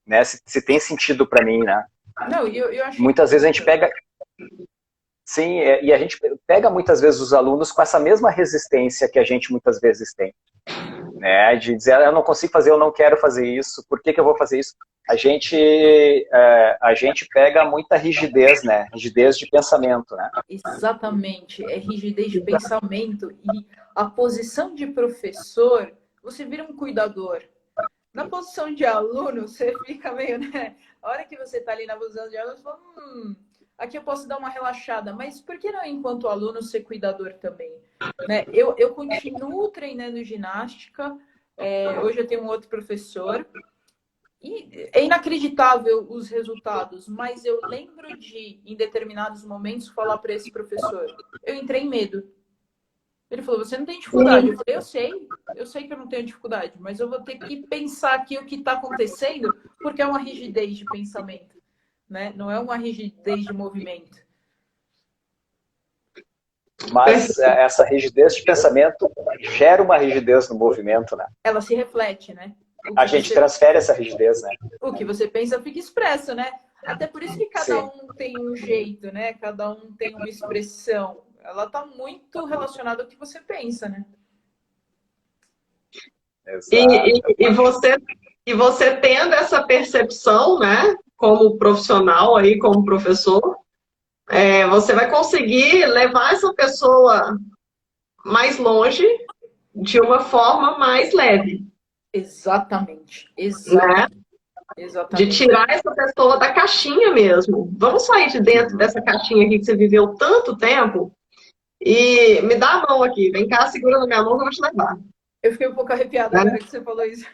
Speaker 3: Né? Se tem sentido para mim, né?
Speaker 2: Não, eu acho
Speaker 3: muitas vezes a gente pega... Sim, e a gente pega muitas vezes os alunos com essa mesma resistência que a gente muitas vezes tem. Né? De dizer, eu não consigo fazer, eu não quero fazer isso, por que eu vou fazer isso? A gente pega muita rigidez, né? Rigidez de pensamento, né?
Speaker 2: Exatamente, é rigidez de pensamento. E a posição de professor, você vira um cuidador. Na posição de aluno, você fica meio, né? A hora que você está ali na posição de aluno, você fala, aqui eu posso dar uma relaxada, mas por que não, enquanto aluno, ser cuidador também? Né? Eu continuo treinando ginástica, hoje eu tenho um outro professor, e é inacreditável os resultados, mas eu lembro de, em determinados momentos, falar para esse professor, eu entrei em medo. Ele falou, você não tem dificuldade. Eu falei, eu sei que eu não tenho dificuldade, mas eu vou ter que pensar aqui o que está acontecendo, porque é uma rigidez de pensamento, né? Não é uma rigidez de movimento.
Speaker 3: Mas essa rigidez de pensamento gera uma rigidez no movimento, né?
Speaker 2: Ela se reflete, né?
Speaker 3: A gente transfere essa rigidez, né?
Speaker 2: O que você pensa fica expresso, né? Até por isso que cada um tem um jeito, né? Cada um tem uma expressão. Ela está muito relacionada ao que você pensa, né?
Speaker 1: E você tendo essa percepção, né? Como profissional aí, como professor, você vai conseguir levar essa pessoa mais longe de uma forma mais leve.
Speaker 2: Exatamente.
Speaker 1: Né? De tirar essa pessoa da caixinha mesmo. Vamos sair de dentro dessa caixinha aqui que você viveu tanto tempo e me dá a mão aqui. Vem cá, segura na minha mão que eu vou te levar.
Speaker 2: Eu fiquei um pouco arrepiada agora que você falou isso.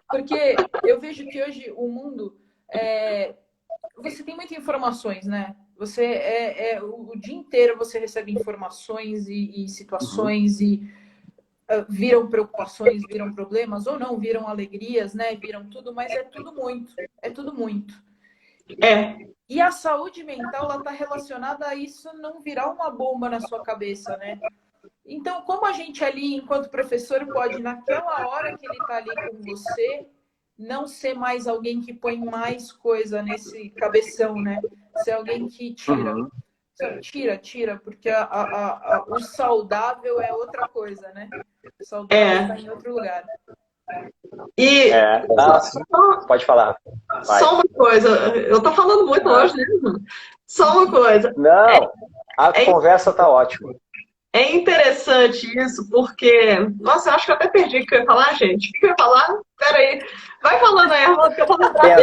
Speaker 2: Porque eu vejo que hoje o mundo... Você tem muitas informações, né? Você o dia inteiro você recebe informações e situações e viram preocupações, viram problemas, ou não, viram alegrias, né? Viram tudo, mas é tudo muito. É tudo muito. E a saúde mental, ela está relacionada a isso não virar uma bomba na sua cabeça, né? Então, como a gente ali, enquanto professor, pode, naquela hora que ele está ali com você, não ser mais alguém que põe mais coisa nesse cabeção, né? Ser alguém que tira. Tira, porque o saudável é outra coisa, né? O saudável está em outro lugar.
Speaker 1: E
Speaker 3: pode falar. Vai.
Speaker 1: Só uma coisa, eu tô falando muito hoje, né? Só uma coisa.
Speaker 3: Não, a conversa tá ótima.
Speaker 1: É interessante isso, porque... Nossa, eu acho que eu até perdi o que eu ia falar, gente. O que eu ia falar? Peraí. Vai falando aí, Armando, que eu vou lembrar.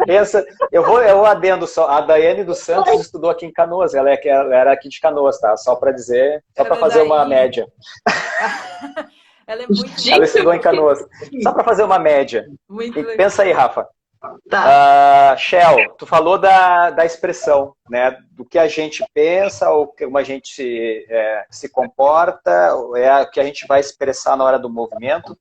Speaker 3: Pensa. Eu adendo só. A Daiane dos Santos estudou aqui em Canoas. Ela era aqui de Canoas, tá? Só para dizer, só para fazer uma média.
Speaker 2: Ela é muito...
Speaker 3: Ela estudou em Canoas. Só para fazer uma média.
Speaker 2: Muito legal.
Speaker 3: Pensa aí, Rafa.
Speaker 1: Tá.
Speaker 3: Shell, tu falou da expressão, né? Do que a gente pensa, ou como a gente se comporta, é o que a gente vai expressar na hora do movimento.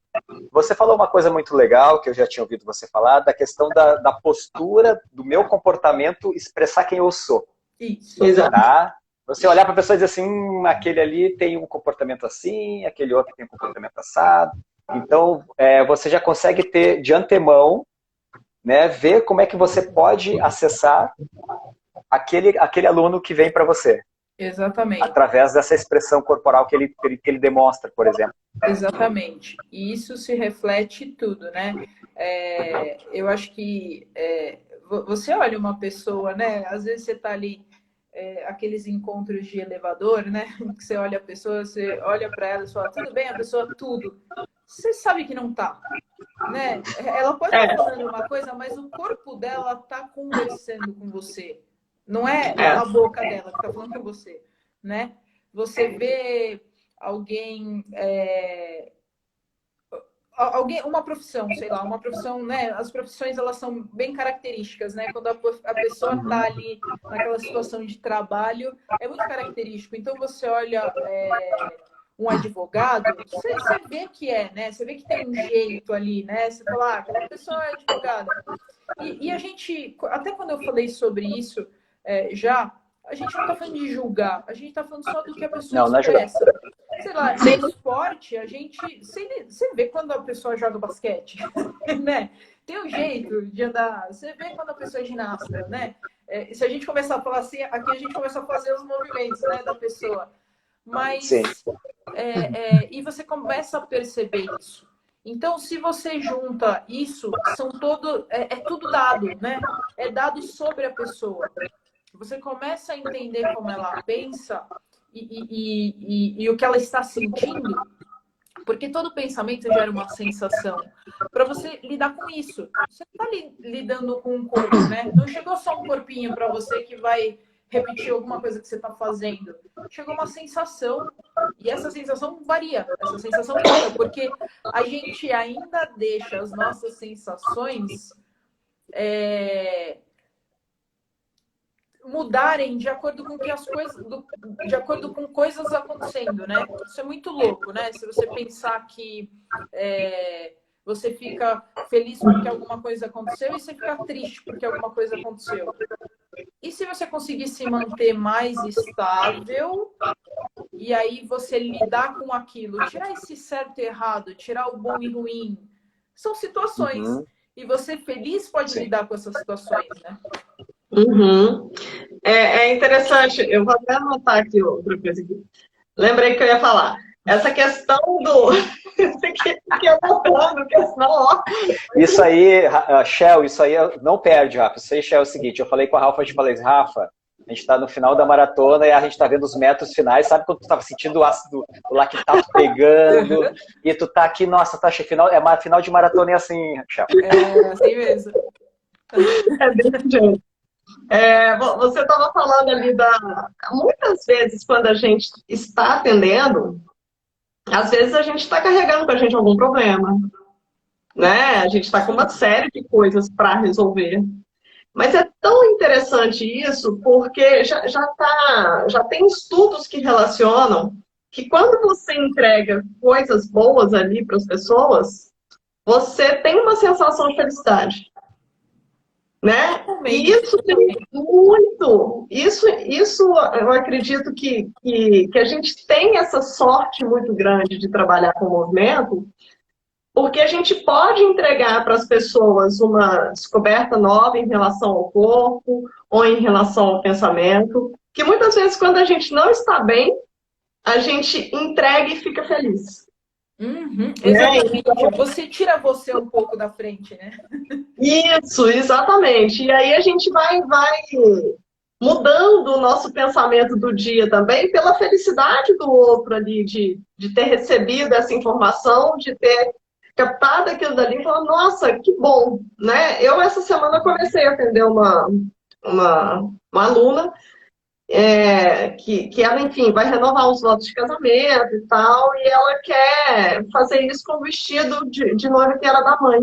Speaker 3: Você falou uma coisa muito legal, que eu já tinha ouvido você falar, da questão da postura, do meu comportamento, expressar quem eu sou.
Speaker 2: Isso.
Speaker 1: Exato.
Speaker 3: Tá? Você olhar para a pessoa e dizer assim, aquele ali tem um comportamento assim, aquele outro tem um comportamento assado. Então, você já consegue ter de antemão, né, ver como é que você pode acessar aquele aluno que vem para você.
Speaker 2: Exatamente.
Speaker 3: Através dessa expressão corporal que ele demonstra, por exemplo.
Speaker 2: Exatamente. E isso se reflete em tudo, né? Eu acho que você olha uma pessoa, né? Às vezes você está ali, aqueles encontros de elevador, né? Que você olha a pessoa, você olha para ela e fala, tudo bem, a pessoa, tudo. Você sabe que não tá, né? Ela pode estar falando uma coisa, mas o corpo dela tá conversando com você. Não é a boca dela que tá falando com você, né? Você vê alguém, uma profissão, sei lá, uma profissão, né? As profissões, elas são bem características, né? Quando a pessoa tá ali naquela situação de trabalho, é muito característico. Então, você olha um advogado, você vê que né? Você vê que tem um jeito ali, né? Você fala, aquela pessoa é advogada. E a gente, até quando eu falei sobre isso, a gente não está falando de julgar, a gente está falando só do que a pessoa expressa. Sei lá, no esporte, você vê quando a pessoa joga basquete, né? Tem um jeito de andar, você vê quando a pessoa é ginasta, né? Se a gente começar a falar assim, aqui a gente começa a fazer os movimentos, né, da pessoa. Mas, e você começa a perceber isso. Então, se você junta isso, é tudo dado, né? É dado sobre a pessoa. Você começa a entender como ela pensa e o que ela está sentindo, porque todo pensamento gera uma sensação. Para você lidar com isso, você está lidando com um corpo, né? Não chegou só um corpinho para você que vai repetir alguma coisa que você está fazendo. Chegou uma sensação, e essa sensação varia, essa sensação muda, porque a gente ainda deixa as nossas sensações mudarem de acordo com que as coisas, de acordo com coisas acontecendo, né? Isso é muito louco, né? Se você pensar que você fica feliz porque alguma coisa aconteceu e você fica triste porque alguma coisa aconteceu. E se você conseguir se manter mais estável e aí você lidar com aquilo, tirar esse certo e errado, tirar o bom e ruim, são situações. E você feliz pode lidar com essas situações, né?
Speaker 1: É interessante, eu vou até anotar aqui outra coisa aqui. Lembrei que eu ia falar. Essa questão do... que eu tô falando, porque senão, ó...
Speaker 3: Isso aí, Shell, isso aí não perde, Rafa. Isso aí, Shell, é o seguinte, eu falei com a Rafa, Rafa, a gente tá no final da maratona e a gente tá vendo os metros finais, sabe quando tu tava sentindo o ácido, o lactato pegando, e tu tá aqui, nossa, tá final, final de maratona é assim, Shell.
Speaker 2: É assim mesmo.
Speaker 1: É desse jeito. Você estava falando ali muitas vezes, quando a gente está atendendo, às vezes a gente está carregando com a gente algum problema, né? A gente está com uma série de coisas para resolver. Mas é tão interessante isso, porque já tem estudos que relacionam que quando você entrega coisas boas ali para as pessoas, você tem uma sensação de felicidade. Né? E isso tem muito. Isso eu acredito que a gente tem essa sorte muito grande de trabalhar com o movimento, porque a gente pode entregar para as pessoas uma descoberta nova em relação ao corpo ou em relação ao pensamento, que muitas vezes, quando a gente não está bem, a gente entrega e fica feliz.
Speaker 2: Exatamente. Então, você tira você um pouco da frente, né?
Speaker 1: Isso, exatamente. E aí a gente vai mudando o nosso pensamento do dia também pela felicidade do outro ali, de ter recebido essa informação, de ter captado aquilo dali e falar, nossa, que bom, né? Eu, essa semana, comecei a atender uma aluna que ela, enfim, vai renovar os votos de casamento e tal, e ela quer fazer isso com o vestido de noiva que era da mãe.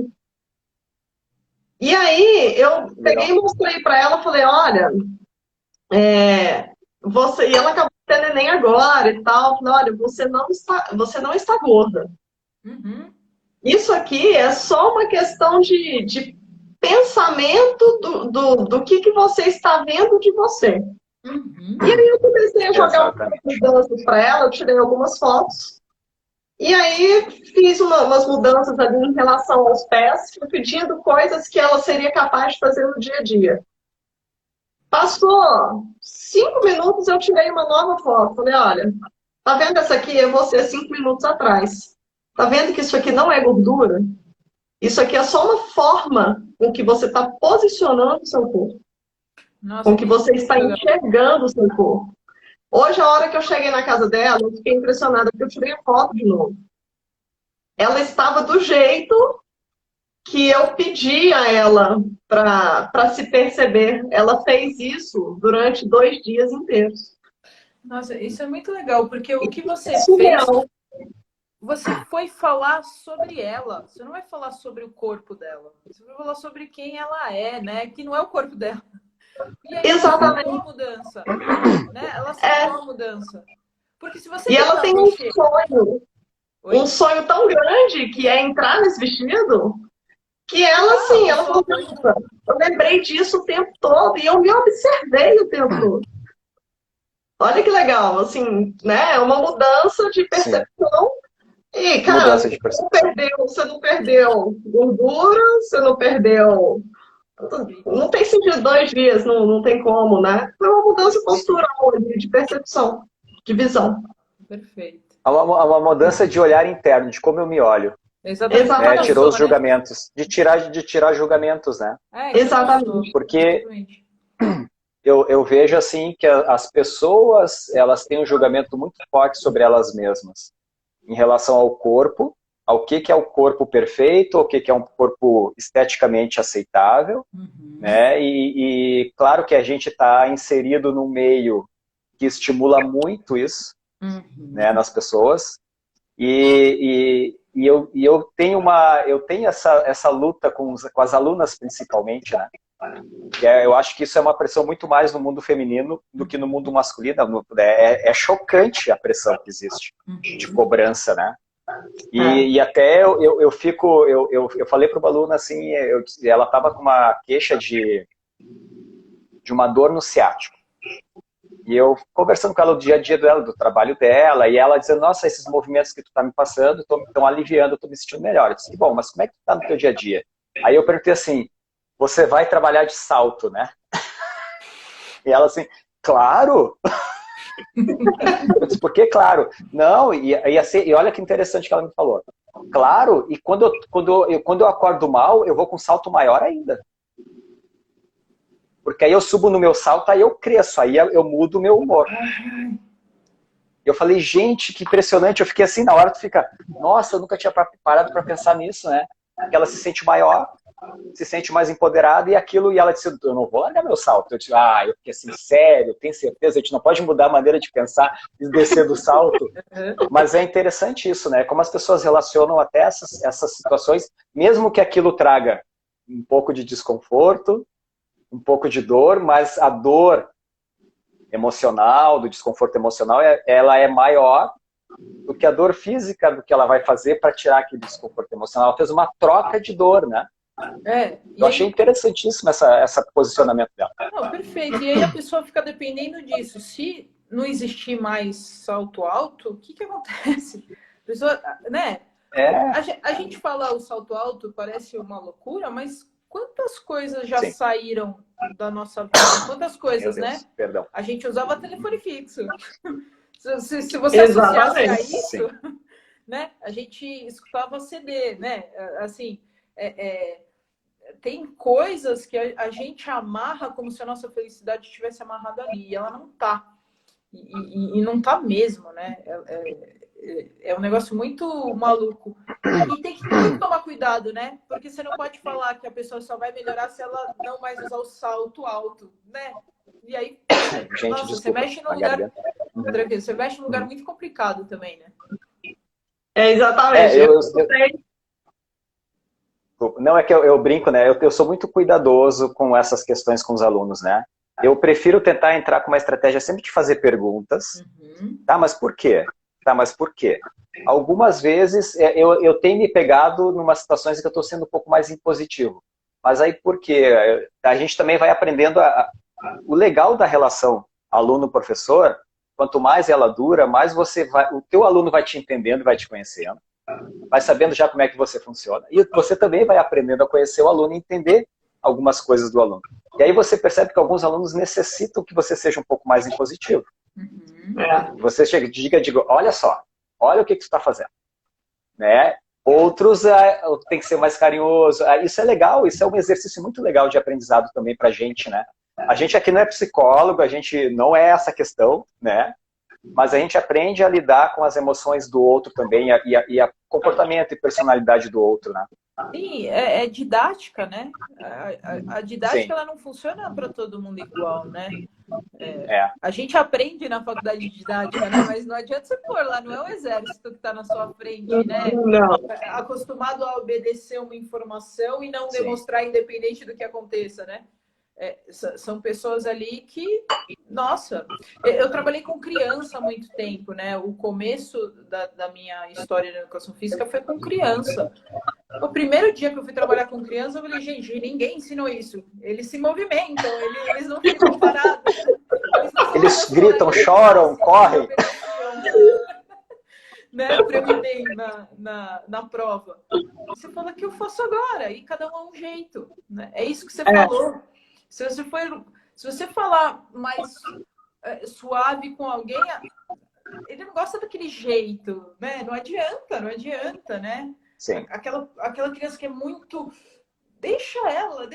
Speaker 1: E aí eu peguei
Speaker 3: Legal.
Speaker 1: e mostrei para ela, falei, olha, você, e ela acabou de ter neném agora e tal, falei, olha, você não está gorda.
Speaker 2: Uhum.
Speaker 1: Isso aqui é só uma questão de pensamento do que você está vendo de você.
Speaker 2: Uhum.
Speaker 1: E aí eu comecei a jogar algumas
Speaker 3: Exatamente.
Speaker 1: mudanças para ela, eu tirei algumas fotos. E aí fiz umas mudanças ali em relação aos pés, pedindo coisas que ela seria capaz de fazer no dia a dia. Passou 5 minutos, eu tirei uma nova foto. Falei, olha, tá vendo essa aqui? É você 5 minutos atrás. Tá vendo que isso aqui não é gordura? Isso aqui é só uma forma com que você está posicionando o seu corpo, com
Speaker 2: Nossa,
Speaker 1: que
Speaker 2: que
Speaker 1: você está
Speaker 2: legal.
Speaker 1: enxergando o seu corpo. Hoje, a hora que eu cheguei na casa dela, eu fiquei impressionada, porque eu tirei a foto de novo. Ela estava do jeito que eu pedi a ela para se perceber. Ela fez isso durante 2 dias inteiros.
Speaker 2: Nossa, isso é muito legal, porque o que você fez,
Speaker 1: Surreal.
Speaker 2: você foi falar sobre ela. Você não vai falar sobre o corpo dela. Você vai falar sobre quem ela é, né? Que não é o corpo dela. E aí ela aceitou
Speaker 1: Exatamente.
Speaker 2: a mudança, né? Ela aceitou
Speaker 1: É.
Speaker 2: a mudança. Porque se você
Speaker 1: E ela
Speaker 2: tentar
Speaker 1: tem
Speaker 2: mexer...
Speaker 1: um
Speaker 2: Oi?
Speaker 1: sonho tão grande que é entrar nesse vestido, que ela,
Speaker 2: Ah,
Speaker 1: assim,
Speaker 2: o
Speaker 1: ela falou,
Speaker 2: sonho.
Speaker 1: nossa, eu lembrei disso o tempo todo e eu me observei o tempo todo. Olha que legal, assim, né? É uma mudança de
Speaker 3: Sim,
Speaker 1: percepção. E, cara,
Speaker 3: mudança de percepção.
Speaker 1: você não perdeu gordura, você não perdeu.
Speaker 2: Perfeito.
Speaker 1: Não tem sentido 2 dias, não tem como, né? Foi uma mudança postural ali, de percepção, de visão.
Speaker 2: Perfeito.
Speaker 3: Há uma mudança de olhar interno, de como eu me olho.
Speaker 2: Exatamente. Quem
Speaker 3: Né?
Speaker 2: eu
Speaker 1: Exatamente,
Speaker 3: Tirou os
Speaker 2: sou, né?
Speaker 3: julgamentos. De tirar julgamentos, né?
Speaker 2: É, quem eu sou.
Speaker 1: exatamente.
Speaker 3: Porque
Speaker 2: Exatamente.
Speaker 3: eu vejo assim que as pessoas elas têm um julgamento muito forte sobre elas mesmas em relação ao corpo, ao que é o corpo perfeito, o que é um corpo esteticamente aceitável,
Speaker 2: Uhum.
Speaker 3: né? E claro que a gente está inserido num meio que estimula muito isso,
Speaker 2: Uhum.
Speaker 3: né, nas pessoas. Eu tenho essa luta com as alunas principalmente, né? Eu acho que isso é uma pressão muito mais no mundo feminino do que no mundo masculino. É chocante a pressão que existe de
Speaker 2: Uhum.
Speaker 3: cobrança, né?
Speaker 1: É.
Speaker 3: E até eu falei para uma aluna assim, ela estava com uma queixa de uma dor no ciático. E eu conversando com ela do dia a dia dela, do trabalho dela, e ela dizendo, nossa, esses movimentos que tu tá me passando estão aliviando, eu tô me sentindo melhor. Eu disse, que bom, mas como é que tu tá no teu dia a dia? Aí eu perguntei assim, você vai trabalhar de salto, né? E ela assim, claro! Eu disse, por que claro? Não, e olha que interessante que ela me falou. Claro, e quando eu acordo mal, eu vou com salto maior ainda. Porque aí eu subo no meu salto, aí eu cresço, aí eu mudo o meu humor. Eu falei, gente, que impressionante. Eu fiquei assim, na hora tu fica, nossa, eu nunca tinha parado para pensar nisso, né? Que ela se sente maior, se sente mais empoderada e aquilo, e ela disse, eu não vou largar meu salto. Eu disse, eu fiquei assim, sério, tem certeza? A gente não pode mudar a maneira de pensar e descer do salto? Mas é interessante isso, né? Como as pessoas relacionam até essas situações, mesmo que aquilo traga um pouco de desconforto, um pouco de dor, mas a dor emocional, do desconforto emocional, ela é maior do que a dor física do que ela vai fazer para tirar aquele desconforto emocional. Ela fez uma troca de dor, né?
Speaker 2: E
Speaker 3: Eu achei
Speaker 2: aí,
Speaker 3: interessantíssimo esse posicionamento dela.
Speaker 2: não, perfeito. E aí a pessoa fica dependendo disso. Se não existir mais salto alto, o que que acontece? A pessoa, né?
Speaker 3: É,
Speaker 2: A gente fala o salto alto parece uma loucura, mas quantas coisas já
Speaker 3: sim.
Speaker 2: saíram da nossa vida? Quantas coisas,
Speaker 3: Meu
Speaker 2: né?
Speaker 3: Deus, perdão.
Speaker 2: A gente usava telefone fixo. Se você associasse a
Speaker 1: Exatamente.
Speaker 2: isso,
Speaker 3: Sim.
Speaker 2: né? A gente escutava CD, né? Assim, tem coisas que a gente amarra como se a nossa felicidade estivesse amarrada ali, e ela não tá. E não tá mesmo, né? É um negócio muito maluco. E tem que tomar cuidado, né? Porque você não pode falar que a pessoa só vai melhorar se ela não mais usar o salto alto, né? E aí,
Speaker 3: Gente,
Speaker 2: nossa, você
Speaker 3: desculpa,
Speaker 2: mexe num
Speaker 3: a
Speaker 2: lugar.
Speaker 3: garganta.
Speaker 2: Tranquilo, você mexe num lugar muito complicado também, né?
Speaker 1: Exatamente.
Speaker 3: Eu,
Speaker 1: Eu
Speaker 3: Não, é que eu brinco, né? Eu sou muito cuidadoso com essas questões com os alunos, né? Eu prefiro tentar entrar com uma estratégia sempre de fazer perguntas. Tá, mas por quê? Tá, mas por quê? Algumas vezes eu tenho me pegado numa situações em que eu estou sendo um pouco mais impositivo. Mas aí por quê? A gente também vai aprendendo o legal da relação aluno-professor, quanto mais ela dura, mais o teu aluno vai te entendendo, vai te conhecendo, vai sabendo já como é que você funciona. E você também vai aprendendo a conhecer o aluno e entender algumas coisas do aluno. E aí você percebe que alguns alunos necessitam que você seja um pouco mais impositivo. Você diga, olha só, olha o que você está fazendo. Né? Outros tem que ser mais carinhoso. Isso é legal, isso é um exercício muito legal de aprendizado também para a gente, né? A gente aqui não é psicólogo, a gente não é essa questão, né? Mas a gente aprende a lidar com as emoções do outro também e a comportamento e personalidade do outro, né?
Speaker 2: Sim, é didática, né? A didática,
Speaker 3: Sim.
Speaker 2: ela não funciona para todo mundo igual, né? A gente aprende na faculdade de didática, né? Mas não adianta você pôr lá, não é o exército que está na sua frente, né?
Speaker 1: Não.
Speaker 2: Acostumado a obedecer uma informação e não
Speaker 3: Sim.
Speaker 2: demonstrar independente do que aconteça, né? São pessoas ali que, nossa, eu trabalhei com criança há muito tempo, né? O começo da minha história na educação física foi com criança. O primeiro dia que eu fui trabalhar com criança, eu falei, gente, ninguém ensinou isso. Eles se movimentam, eles não ficam parados.
Speaker 3: Eles gritam, choram, correm.
Speaker 2: Né, para eu ir bem na prova. Você fala que eu faço agora, e cada um é um jeito. Né? É isso que você falou. Se você falar mais suave com alguém, ele não gosta daquele jeito, né? Não adianta, né?
Speaker 3: Sim.
Speaker 2: Aquela criança que é muito... Deixa ela,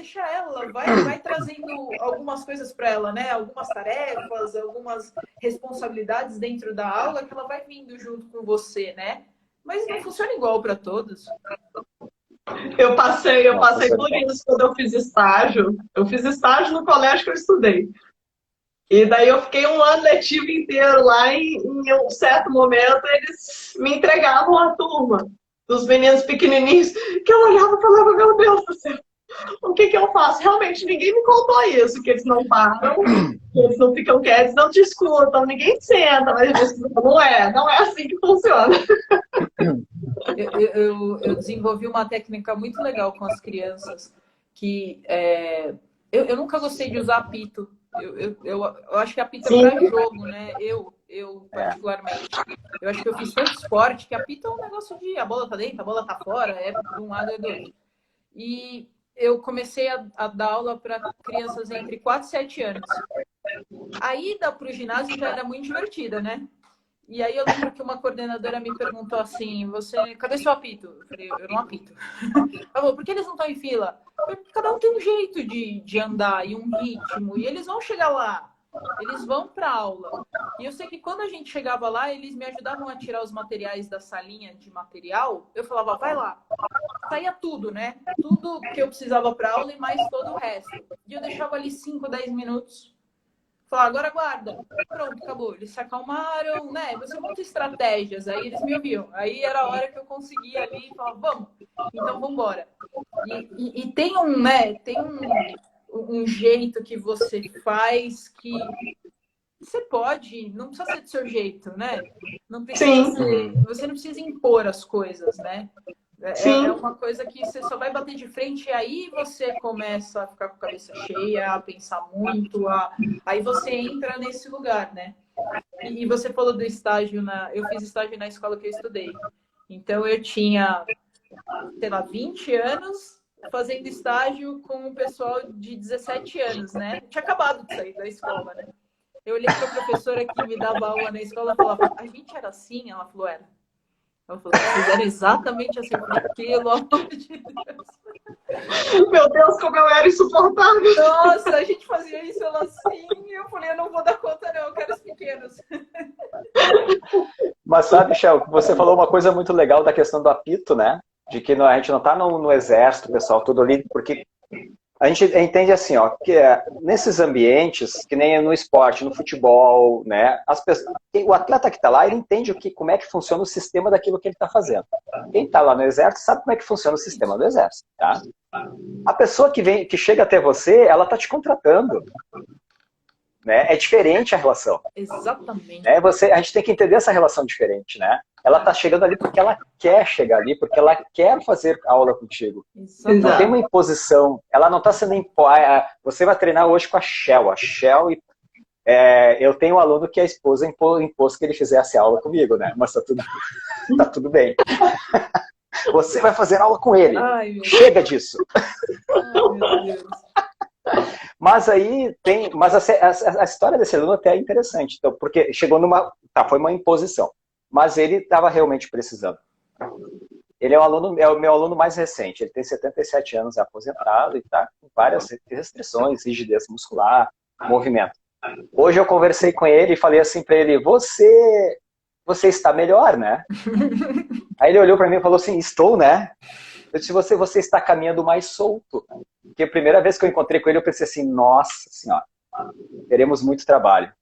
Speaker 2: vai trazendo algumas coisas para ela, né? Algumas tarefas, algumas responsabilidades dentro da aula que ela vai vindo junto com você, né? Mas não funciona igual para todos.
Speaker 1: Eu passei por isso quando eu fiz estágio. Eu fiz estágio no colégio que eu estudei. E daí eu fiquei um ano letivo inteiro lá e em um certo momento eles me entregavam a turma dos meninos pequenininhos que eu olhava e falava, meu Deus do céu, o que eu faço? Realmente ninguém me contou isso, que eles não param, que eles não ficam quietos, não te escutam, ninguém senta, mas não é assim que funciona.
Speaker 2: Eu desenvolvi uma técnica muito legal com as crianças, que eu nunca gostei de usar apito. Eu acho que apito é para jogo, né? Eu particularmente. Eu acho que eu fiz tanto esporte que apito é um negócio de a bola tá dentro, a bola tá fora, é de um lado e do outro. E eu comecei a dar aula para crianças entre 4 e 7 anos. A ida para o ginásio já era muito divertida, né? E aí eu lembro que uma coordenadora me perguntou assim, cadê seu apito? Eu falei, eu não apito. Ela falou, por que eles não estão em fila? Porque cada um tem um jeito de andar e um ritmo, e eles vão chegar lá, eles vão para aula. E eu sei que quando a gente chegava lá, eles me ajudavam a tirar os materiais da salinha de material, eu falava, vai lá. Saía tudo, né? Tudo que eu precisava para aula e mais todo o resto. E eu deixava ali 5, 10 minutos. Falava, agora guarda. Pronto, acabou. Eles se acalmaram, né? Você monta estratégias, aí eles me ouviam. Aí era a hora que eu conseguia ali e falava, vamos, então vamos embora. E tem um jeito que você faz que você pode, não precisa ser do seu jeito, né? Não precisa ser, você não precisa impor as coisas, né? É uma coisa que você só vai bater de frente e aí você começa a ficar com a cabeça cheia, a pensar muito, aí você entra nesse lugar, né? E você falou do estágio, eu fiz estágio na escola que eu estudei. Então eu tinha, sei lá, 20 anos fazendo estágio com um pessoal de 17 anos, né? Eu tinha acabado de sair da escola, né? Eu olhei para a professora que me dava aula na escola e falava, a gente era assim? Ela falou, era. Ela falou, vocês eram exatamente assim, pelo amor de Deus.
Speaker 1: Meu Deus, como eu era insuportável.
Speaker 2: Nossa, a gente fazia isso, ela assim, e eu falei, eu não vou dar conta não, eu quero os pequenos.
Speaker 3: Mas sabe, Michel, você falou uma coisa muito legal da questão do apito, né? De que a gente não está no exército, pessoal, tudo ali, porque A gente entende assim, ó, que nesses ambientes, que nem no esporte, no futebol, né, o atleta que está lá, ele entende como é que funciona o sistema daquilo que ele está fazendo. Quem está lá no exército sabe como é que funciona o sistema do exército, tá? A pessoa que chega até você, ela está te contratando. Né? É diferente a relação.
Speaker 2: Exatamente.
Speaker 3: Né? A gente tem que entender essa relação diferente, né? Ela está chegando ali porque ela quer chegar ali, porque ela quer fazer aula contigo.
Speaker 2: Exatamente.
Speaker 3: Não tem uma imposição. Ela não está sendo você vai treinar hoje com a Shell. Eu tenho um aluno que a esposa impôs que ele fizesse aula comigo, né? Mas tá tudo bem. Você vai fazer aula com ele.
Speaker 2: Ai,
Speaker 3: Chega disso.
Speaker 2: Ai, meu Deus.
Speaker 3: Mas aí mas a história desse aluno até é interessante, então, porque chegou foi uma imposição, mas ele estava realmente precisando. Ele é o meu aluno mais recente, ele tem 77 anos, é aposentado e está com várias restrições, rigidez muscular, movimento. Hoje eu conversei com ele e falei assim para ele, você está melhor, né? Aí ele olhou para mim e falou assim, estou, né? Eu disse, você está caminhando mais solto. Porque a primeira vez que eu encontrei com ele, eu pensei assim, nossa senhora, teremos muito trabalho.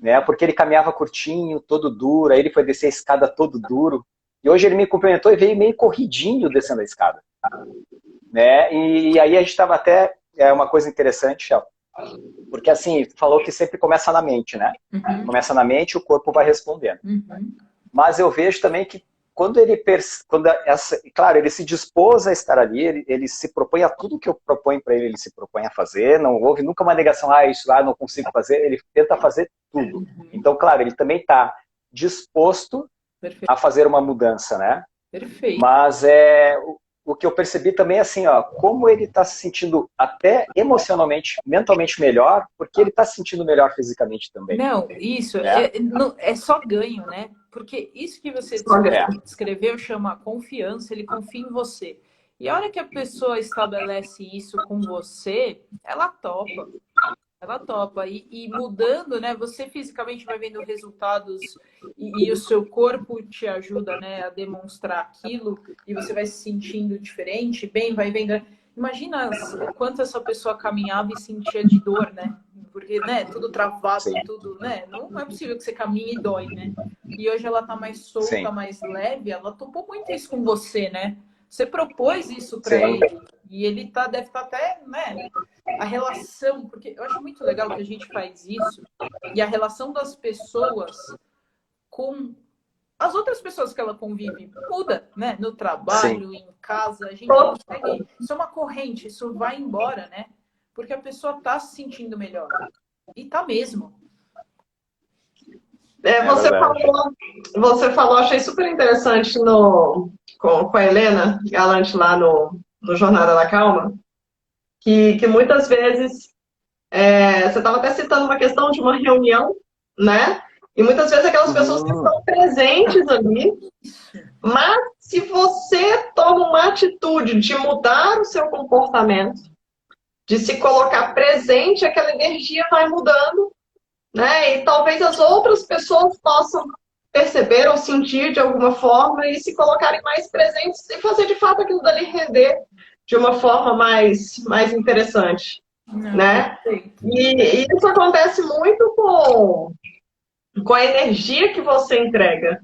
Speaker 3: Né? Porque ele caminhava curtinho, todo duro, aí ele foi descer a escada todo duro. E hoje ele me cumprimentou e veio meio corridinho descendo a escada. Né? E aí a gente estava até, uma coisa interessante, Shel, porque assim, falou que sempre começa na mente, né?
Speaker 2: Uhum.
Speaker 3: Começa na mente, o corpo vai respondendo.
Speaker 2: Uhum.
Speaker 3: Mas eu vejo também que claro, ele se dispôs a estar ali, ele se propõe a tudo que eu proponho para ele, ele se propõe a fazer, não houve nunca uma negação, não consigo fazer, ele tenta fazer tudo. Então, claro, ele também está disposto
Speaker 2: Perfeito.
Speaker 3: a fazer uma mudança, né?
Speaker 2: Perfeito.
Speaker 3: Mas o que eu percebi também é assim, ó, como ele está se sentindo até emocionalmente, mentalmente melhor, porque ele está se sentindo melhor fisicamente também.
Speaker 2: Não, isso é só ganho, né? Porque isso que você descreveu chama confiança, ele confia em você. E a hora que a pessoa estabelece isso com você, ela topa. Ela topa. E mudando, né? Você fisicamente vai vendo resultados e o seu corpo te ajuda, né, a demonstrar aquilo e você vai se sentindo diferente, bem, vai vendo. Imagina o quanto essa pessoa caminhava e sentia de dor, né? Porque, né, tudo travado,
Speaker 3: Sim.
Speaker 2: tudo, né? Não é possível que você caminhe e dói, né? E hoje ela tá mais solta,
Speaker 3: Sim.
Speaker 2: mais leve, ela topou muito isso com você, né? Você propôs isso para
Speaker 3: Sim.
Speaker 2: ele. E ele deve estar até, né? A relação, porque eu acho muito legal que a gente faz isso, e a relação das pessoas com as outras pessoas que ela convive muda, né? No trabalho, em casa, a gente consegue. Isso é uma corrente, isso vai embora, né? Porque a pessoa tá se sentindo melhor. E tá mesmo.
Speaker 1: Você falou, achei super interessante com a Helena Galante lá no Jornada da Calma, que muitas vezes você estava até citando uma questão de uma reunião, né? E muitas vezes aquelas pessoas que estão presentes ali, mas se você toma uma atitude de mudar o seu comportamento, de se colocar presente, aquela energia vai mudando, né? E talvez as outras pessoas possam perceber ou sentir de alguma forma e se colocarem mais presentes e fazer de fato aquilo dali render de uma forma mais interessante, né? E isso acontece muito com a energia que você entrega,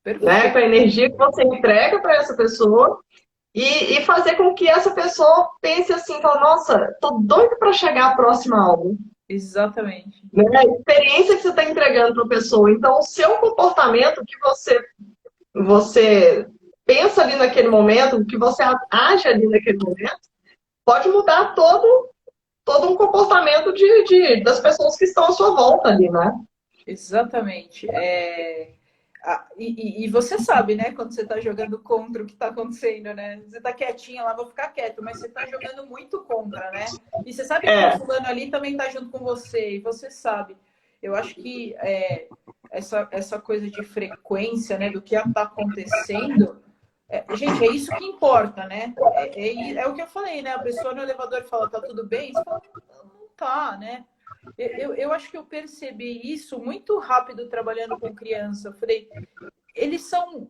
Speaker 1: né? Com a energia que você entrega para essa pessoa e fazer com que essa pessoa pense assim, fala, nossa, tô doido para chegar à próxima aula.
Speaker 2: Exatamente.
Speaker 1: Né? A experiência que você está entregando para a pessoa. Então, o seu comportamento que você pensa ali naquele momento, que você age ali naquele momento, pode mudar todo um comportamento das pessoas que estão à sua volta ali, né?
Speaker 2: Exatamente. E você sabe, né, quando você está jogando contra o que está acontecendo, né? Você está quietinha lá, vou ficar quieto, mas você está jogando muito contra, né? E você sabe que o fulano ali também está junto com você, e você sabe. Eu acho que essa coisa de frequência, né, do que está acontecendo, gente, é isso que importa, né? É o que eu falei, né? A pessoa no elevador fala, tá tudo bem? Você fala, não tá, né? Eu acho que eu percebi isso muito rápido trabalhando com criança. Eu falei, eles são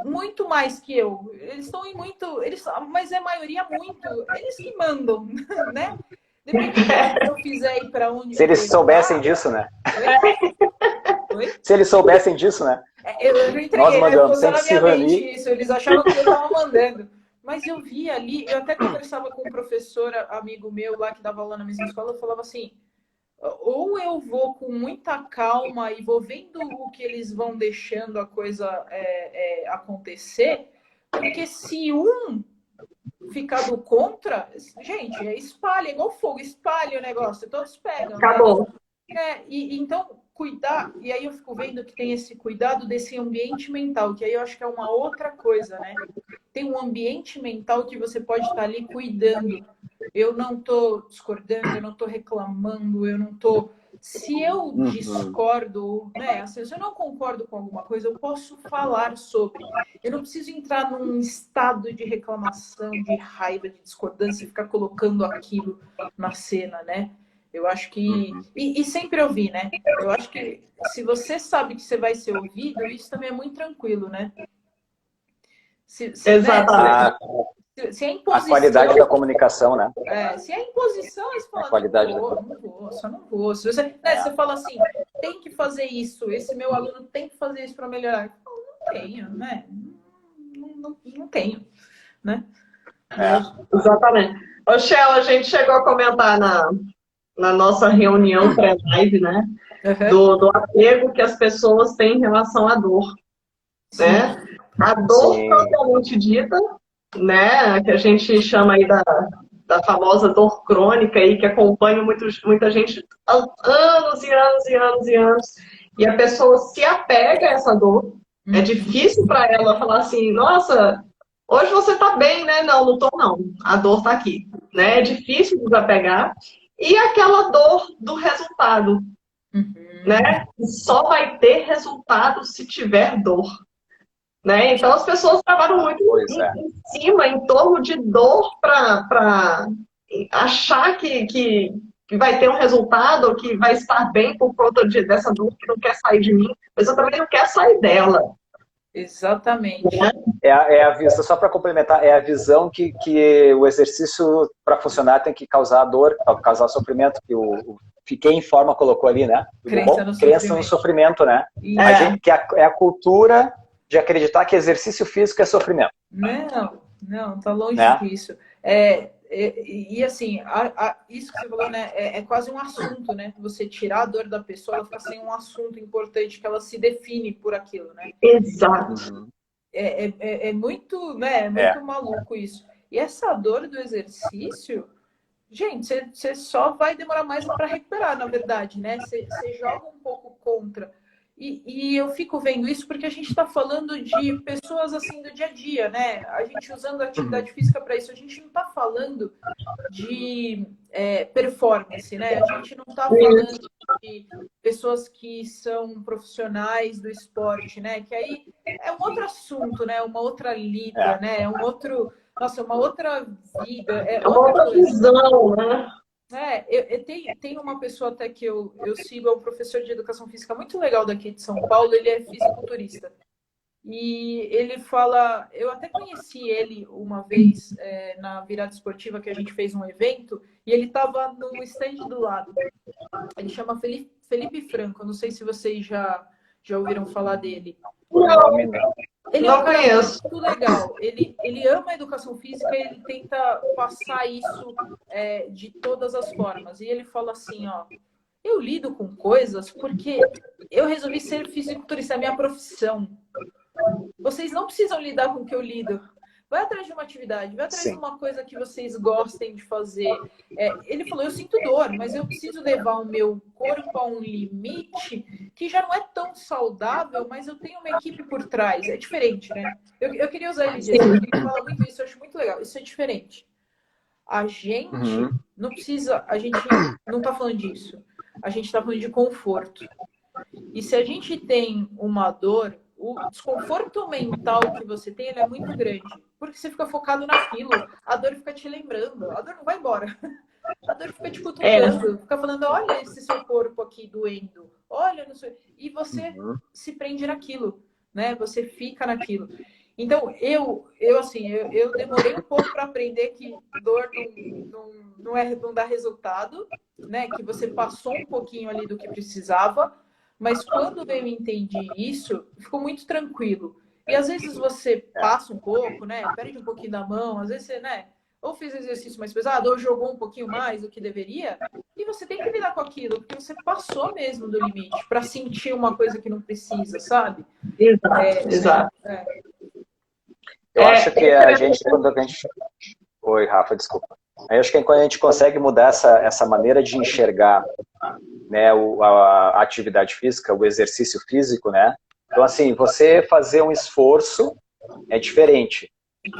Speaker 2: muito mais que eu. Eles estão em muito, mas é a maioria muito. Eles que mandam, né? Dependendo do que eu fizer e para onde.
Speaker 3: Se eles soubessem disso, né?
Speaker 2: Oi?
Speaker 3: Se eles soubessem disso, né?
Speaker 2: Eu não entreguei,
Speaker 3: Nós mandamos,
Speaker 2: ficou
Speaker 3: sem
Speaker 2: na
Speaker 3: se
Speaker 2: minha mente
Speaker 3: reunir.
Speaker 2: isso. Eles achavam que eu estava mandando. Mas eu vi ali, eu até conversava com um professor, amigo meu lá que dava aula na mesma escola, eu falava assim, ou eu vou com muita calma e vou vendo o que eles vão deixando a coisa acontecer, porque se um ficar do contra, gente, espalha, igual fogo, espalha o negócio, todos pegam.
Speaker 1: Acabou.
Speaker 2: Né? Então, cuidar, e aí eu fico vendo que tem esse cuidado desse ambiente mental, que aí eu acho que é uma outra coisa, né? Tem um ambiente mental que você pode estar ali cuidando. Eu não estou discordando, eu não estou reclamando, eu não estou. Se eu discordo, né? Assim, se eu não concordo com alguma coisa, eu posso falar sobre. Eu não preciso entrar num estado de reclamação, de raiva, de discordância e ficar colocando aquilo na cena, né? Eu acho que. E sempre ouvir, né? Eu acho que se você sabe que você vai ser ouvido, isso também é muito tranquilo, né?
Speaker 1: Exatamente.
Speaker 2: Se é imposição,
Speaker 3: a qualidade da comunicação, né?
Speaker 2: Se é imposição, você fala, não vou, só não vou. Se você, você fala assim, tem que fazer isso, esse meu aluno tem que fazer isso para melhorar. Eu falo, não tenho, né? Não tenho, né?
Speaker 1: Exatamente. Ô, Shell, a gente chegou a comentar na nossa reunião pré-live, né? Do apego que as pessoas têm em relação à dor, né? A dor propriamente dita, né? Que a gente chama aí da famosa dor crônica aí, que acompanha muita gente há anos e anos e anos e anos. E a pessoa se apega a essa dor. É difícil para ela falar assim, nossa, hoje você tá bem, né? Não, não tô não. A dor tá aqui, né? É difícil desapegar. E aquela dor do resultado, né? Só vai ter resultado se tiver dor. Né? Então as pessoas trabalham muito em cima, em torno de dor para achar que vai ter um resultado ou que vai estar bem por conta dessa dor que não quer sair de mim, mas eu também não quero sair dela.
Speaker 2: Exatamente.
Speaker 3: É a visão, só para complementar, é a visão que o exercício para funcionar tem que causar dor, causar sofrimento, que o Fiquei em Forma colocou ali, né? Crença no sofrimento, né? A gente, que é a cultura de acreditar que exercício físico é sofrimento.
Speaker 2: Não, tá longe disso. E assim, isso que você falou, né, é quase um assunto, né? Você tirar a dor da pessoa, ela fica sem um assunto importante, que ela se define por aquilo, né?
Speaker 1: Exato.
Speaker 2: É muito, né? É muito maluco isso. E essa dor do exercício, gente, você só vai demorar mais para recuperar, na verdade, né? Você joga um pouco contra. E eu fico vendo isso porque a gente está falando de pessoas assim do dia a dia, né? A gente usando a atividade física para isso. A gente não está falando de performance, né? A gente não está falando de pessoas que são profissionais do esporte, né? Que aí é um outro assunto, né? Uma outra lida, né? Uma outra vida.
Speaker 1: É uma outra visão, né?
Speaker 2: Tem uma pessoa até que eu sigo, é um professor de educação física muito legal daqui de São Paulo, ele é fisiculturista. E ele fala, eu até conheci ele uma vez na virada esportiva que a gente fez um evento, e ele estava no stand do lado. Ele chama Felipe Franco, não sei se vocês já ouviram falar dele. Ele é um cara muito legal. Ele ama a educação física e ele tenta passar isso de todas as formas. E ele fala assim, ó, eu lido com coisas porque eu resolvi ser fisiculturista, é a minha profissão. Vocês não precisam lidar com o que eu lido. Vai atrás de uma atividade, vai atrás de uma coisa que vocês gostem de fazer. Ele falou, eu sinto dor, mas eu preciso levar o meu corpo a um limite que já não é tão saudável, mas eu tenho uma equipe por trás. É diferente, né? Eu queria usar ele disso, porque ele fala muito isso, eu acho muito legal. Isso é diferente. A gente não precisa, a gente não está falando disso. A gente está falando de conforto. E se a gente tem uma dor, o desconforto mental que você tem, ele é muito grande. Porque você fica focado naquilo. A dor fica te lembrando. A dor não vai embora. A dor fica te cutucando. Fica falando, olha esse seu corpo aqui doendo. Olha, não sei. E você se prende naquilo, né? Você fica naquilo. Então, eu demorei um pouco para aprender que dor não dá resultado, né? Que você passou um pouquinho ali do que precisava, mas quando eu entendi isso, ficou muito tranquilo. E às vezes você passa um pouco, né? Perde um pouquinho da mão, às vezes você, né? Ou fez exercício mais pesado, ou jogou um pouquinho mais do que deveria, e você tem que lidar com aquilo, porque você passou mesmo do limite para sentir uma coisa que não precisa, sabe?
Speaker 1: Exato.
Speaker 3: Eu acho que a gente, quando a gente... Oi, Rafa, desculpa. Eu acho que quando a gente consegue mudar essa maneira de enxergar, né, a atividade física, o exercício físico, né? Então, assim, você fazer um esforço é diferente.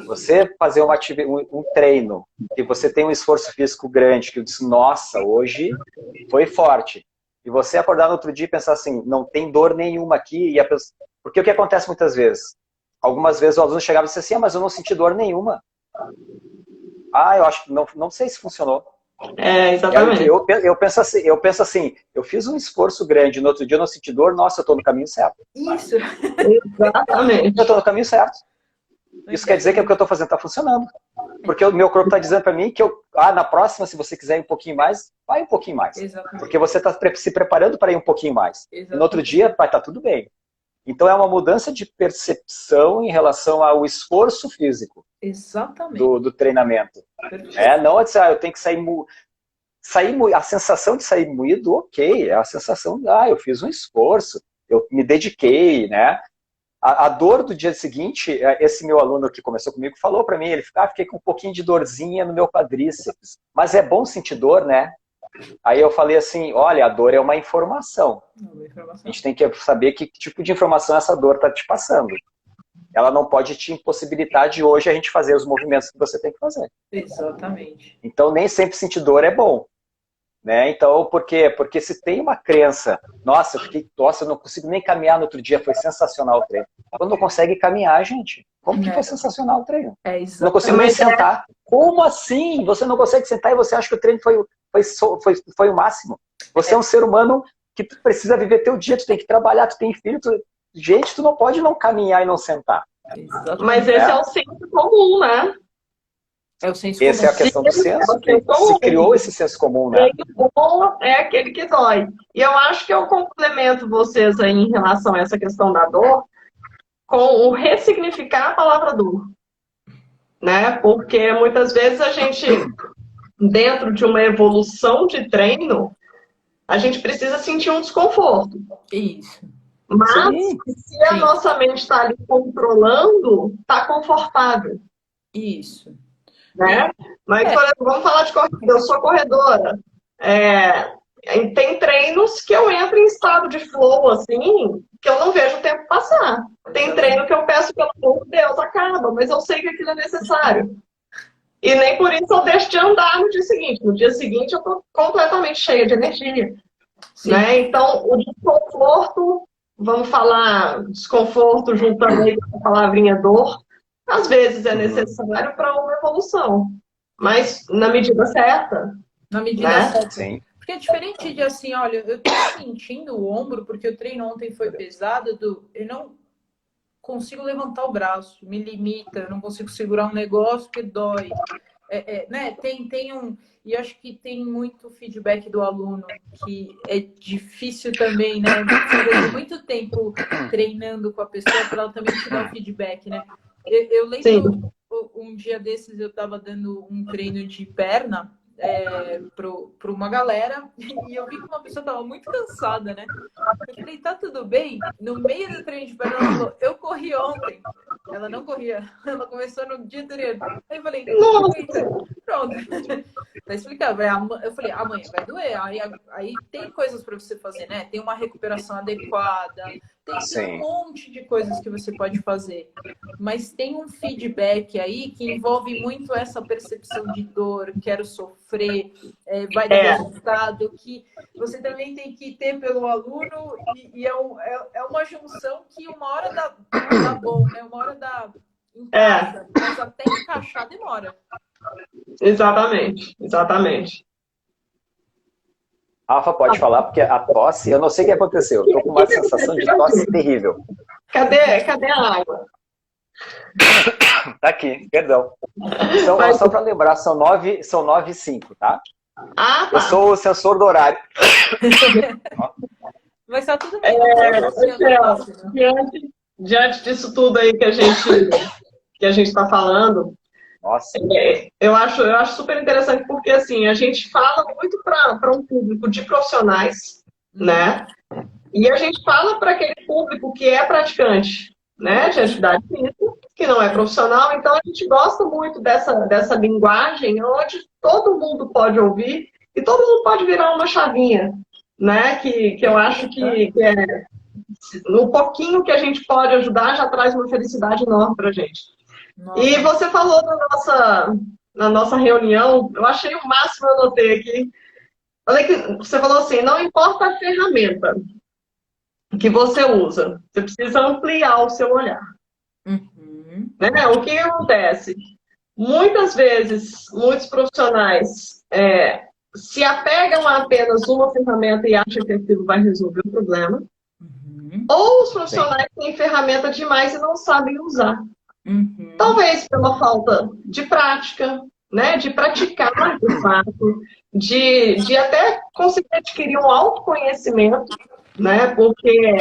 Speaker 3: Você fazer um treino, que você tem um esforço físico grande, que eu disse, nossa, hoje foi forte. E você acordar no outro dia e pensar assim, não tem dor nenhuma aqui. Porque o que acontece muitas vezes? Algumas vezes o aluno chegava e disse assim, mas eu não senti dor nenhuma. Eu acho que não sei se funcionou.
Speaker 1: Exatamente.
Speaker 3: Eu penso assim, eu fiz um esforço grande, no outro dia eu não senti dor, nossa, eu estou no caminho certo.
Speaker 2: Isso.
Speaker 1: Exatamente.
Speaker 3: Eu estou no caminho certo. Isso quer dizer que o que eu estou fazendo está funcionando. Porque o meu corpo está dizendo para mim que na próxima, se você quiser ir um pouquinho mais, vai um pouquinho mais.
Speaker 2: Exatamente.
Speaker 3: Porque você está se preparando para ir um pouquinho mais.
Speaker 2: Exatamente.
Speaker 3: E no outro dia vai estar tudo bem. Então é uma mudança de percepção em relação ao esforço físico.
Speaker 2: Exatamente.
Speaker 3: Do treinamento. Não eu tenho que sair a sensação de sair moído, ok. É a sensação de, eu fiz um esforço, eu me dediquei, né? A dor do dia seguinte, esse meu aluno que começou comigo falou para mim, ele fiquei com um pouquinho de dorzinha no meu quadríceps. Mas é bom sentir dor, né? Aí eu falei assim, olha, a dor é uma informação. A gente tem que saber que tipo de informação essa dor está te passando. Ela não pode te impossibilitar de hoje a gente fazer os movimentos que você tem que fazer.
Speaker 2: Exatamente.
Speaker 3: Então nem sempre sentir dor é bom. Né? Então, por quê? Porque se tem uma crença, nossa, eu não consigo nem caminhar no outro dia, foi sensacional o treino. Quando não consegue caminhar, gente, como que foi sensacional o treino? Não consigo nem sentar. Como assim? Você não consegue sentar e você acha que o treino foi o máximo? Você é um ser humano que precisa viver teu dia, tu tem que trabalhar, tu tem filho, gente, tu não pode não caminhar e não sentar.
Speaker 1: Exatamente. Mas esse é o senso comum, né?
Speaker 2: É o senso comum.
Speaker 3: Essa é a questão do senso. Se criou esse senso comum, né?
Speaker 1: O bom é aquele que dói. E eu acho que eu complemento vocês aí em relação a essa questão da dor com o ressignificar a palavra dor. Né? Porque muitas vezes a gente, dentro de uma evolução de treino, a gente precisa sentir um desconforto.
Speaker 2: Isso.
Speaker 1: Mas, se a nossa mente está ali controlando, está confortável.
Speaker 2: Isso.
Speaker 1: Né? Mas, por exemplo, vamos falar de corrida. Eu sou corredora. Tem treinos que eu entro em estado de flow, assim, que eu não vejo o tempo passar. Tem treino que eu peço, pelo amor de Deus, acaba, mas eu sei que aquilo é necessário. E nem por isso eu deixo de andar no dia seguinte. No dia seguinte eu estou completamente cheia de energia. Né? Então, o desconforto, vamos falar desconforto juntando aí com a palavrinha dor, às vezes é necessário para uma evolução, mas na medida certa.
Speaker 2: Na medida certa.
Speaker 3: Sim.
Speaker 2: Porque é diferente de assim, olha, eu tô sentindo o ombro, porque o treino ontem foi pesado, eu não consigo levantar o braço, me limita, eu não consigo segurar um negócio que dói. Né? Tem um... E acho que tem muito feedback do aluno, que é difícil também, né? Muito tempo treinando com a pessoa para ela também te dar o feedback, né? Eu lembro, um dia desses eu estava dando um treino de perna para uma galera e eu vi que uma pessoa estava muito cansada, né? Eu falei, tá tudo bem? No meio do treino de perna, ela falou, eu corri ontem. Ela não corria, ela começou no dia anterior. Aí eu falei, pronto. Tá explicado. Eu falei, amanhã vai doer. Aí tem coisas para você fazer, né? Tem uma recuperação adequada, tem um monte de coisas que você pode fazer. Mas tem um feedback aí que envolve muito essa percepção de dor, quero sofrer, vai dar resultado, que você também tem que ter pelo aluno, e é uma junção que uma hora dá bom, né? Uma hora dá encaixa, mas até encaixar demora.
Speaker 1: Exatamente, exatamente.
Speaker 3: Rafa, pode falar, porque a tosse, eu não sei o que aconteceu. Estou com uma sensação de tosse terrível.
Speaker 1: Cadê a água?
Speaker 3: Tá aqui, perdão. Então,
Speaker 1: Mas-
Speaker 3: só para lembrar, são 9h05, tá?
Speaker 1: Ah,
Speaker 3: Eu
Speaker 1: tá.
Speaker 3: sou o sensor do horário.
Speaker 2: Mas tá tudo bem, não tem
Speaker 1: Michel,
Speaker 2: assim,
Speaker 1: diante disso tudo aí que a gente está falando,
Speaker 3: Nossa.
Speaker 1: eu acho super interessante porque assim, a gente fala muito para um público de profissionais, né? E a gente fala para aquele público que é praticante, né, de atividade física, que não é profissional, então a gente gosta muito dessa linguagem onde todo mundo pode ouvir e todo mundo pode virar uma chavinha, né? Que eu acho que é, no pouquinho que a gente pode ajudar já traz uma felicidade enorme para a gente.
Speaker 2: Nossa.
Speaker 1: E você falou na nossa reunião, eu achei o máximo, eu anotei aqui. Falei que você falou assim, não importa a ferramenta que você usa, você precisa ampliar o seu olhar.
Speaker 2: Uhum.
Speaker 1: Né? O que acontece? Muitas vezes, muitos profissionais se apegam a apenas uma ferramenta e acham que aquilo vai resolver o problema.
Speaker 2: Uhum.
Speaker 1: Ou os profissionais têm ferramenta demais e não sabem usar.
Speaker 2: Uhum.
Speaker 1: Talvez pela falta de prática, né? De praticar de fato, de até conseguir adquirir um autoconhecimento, né? Porque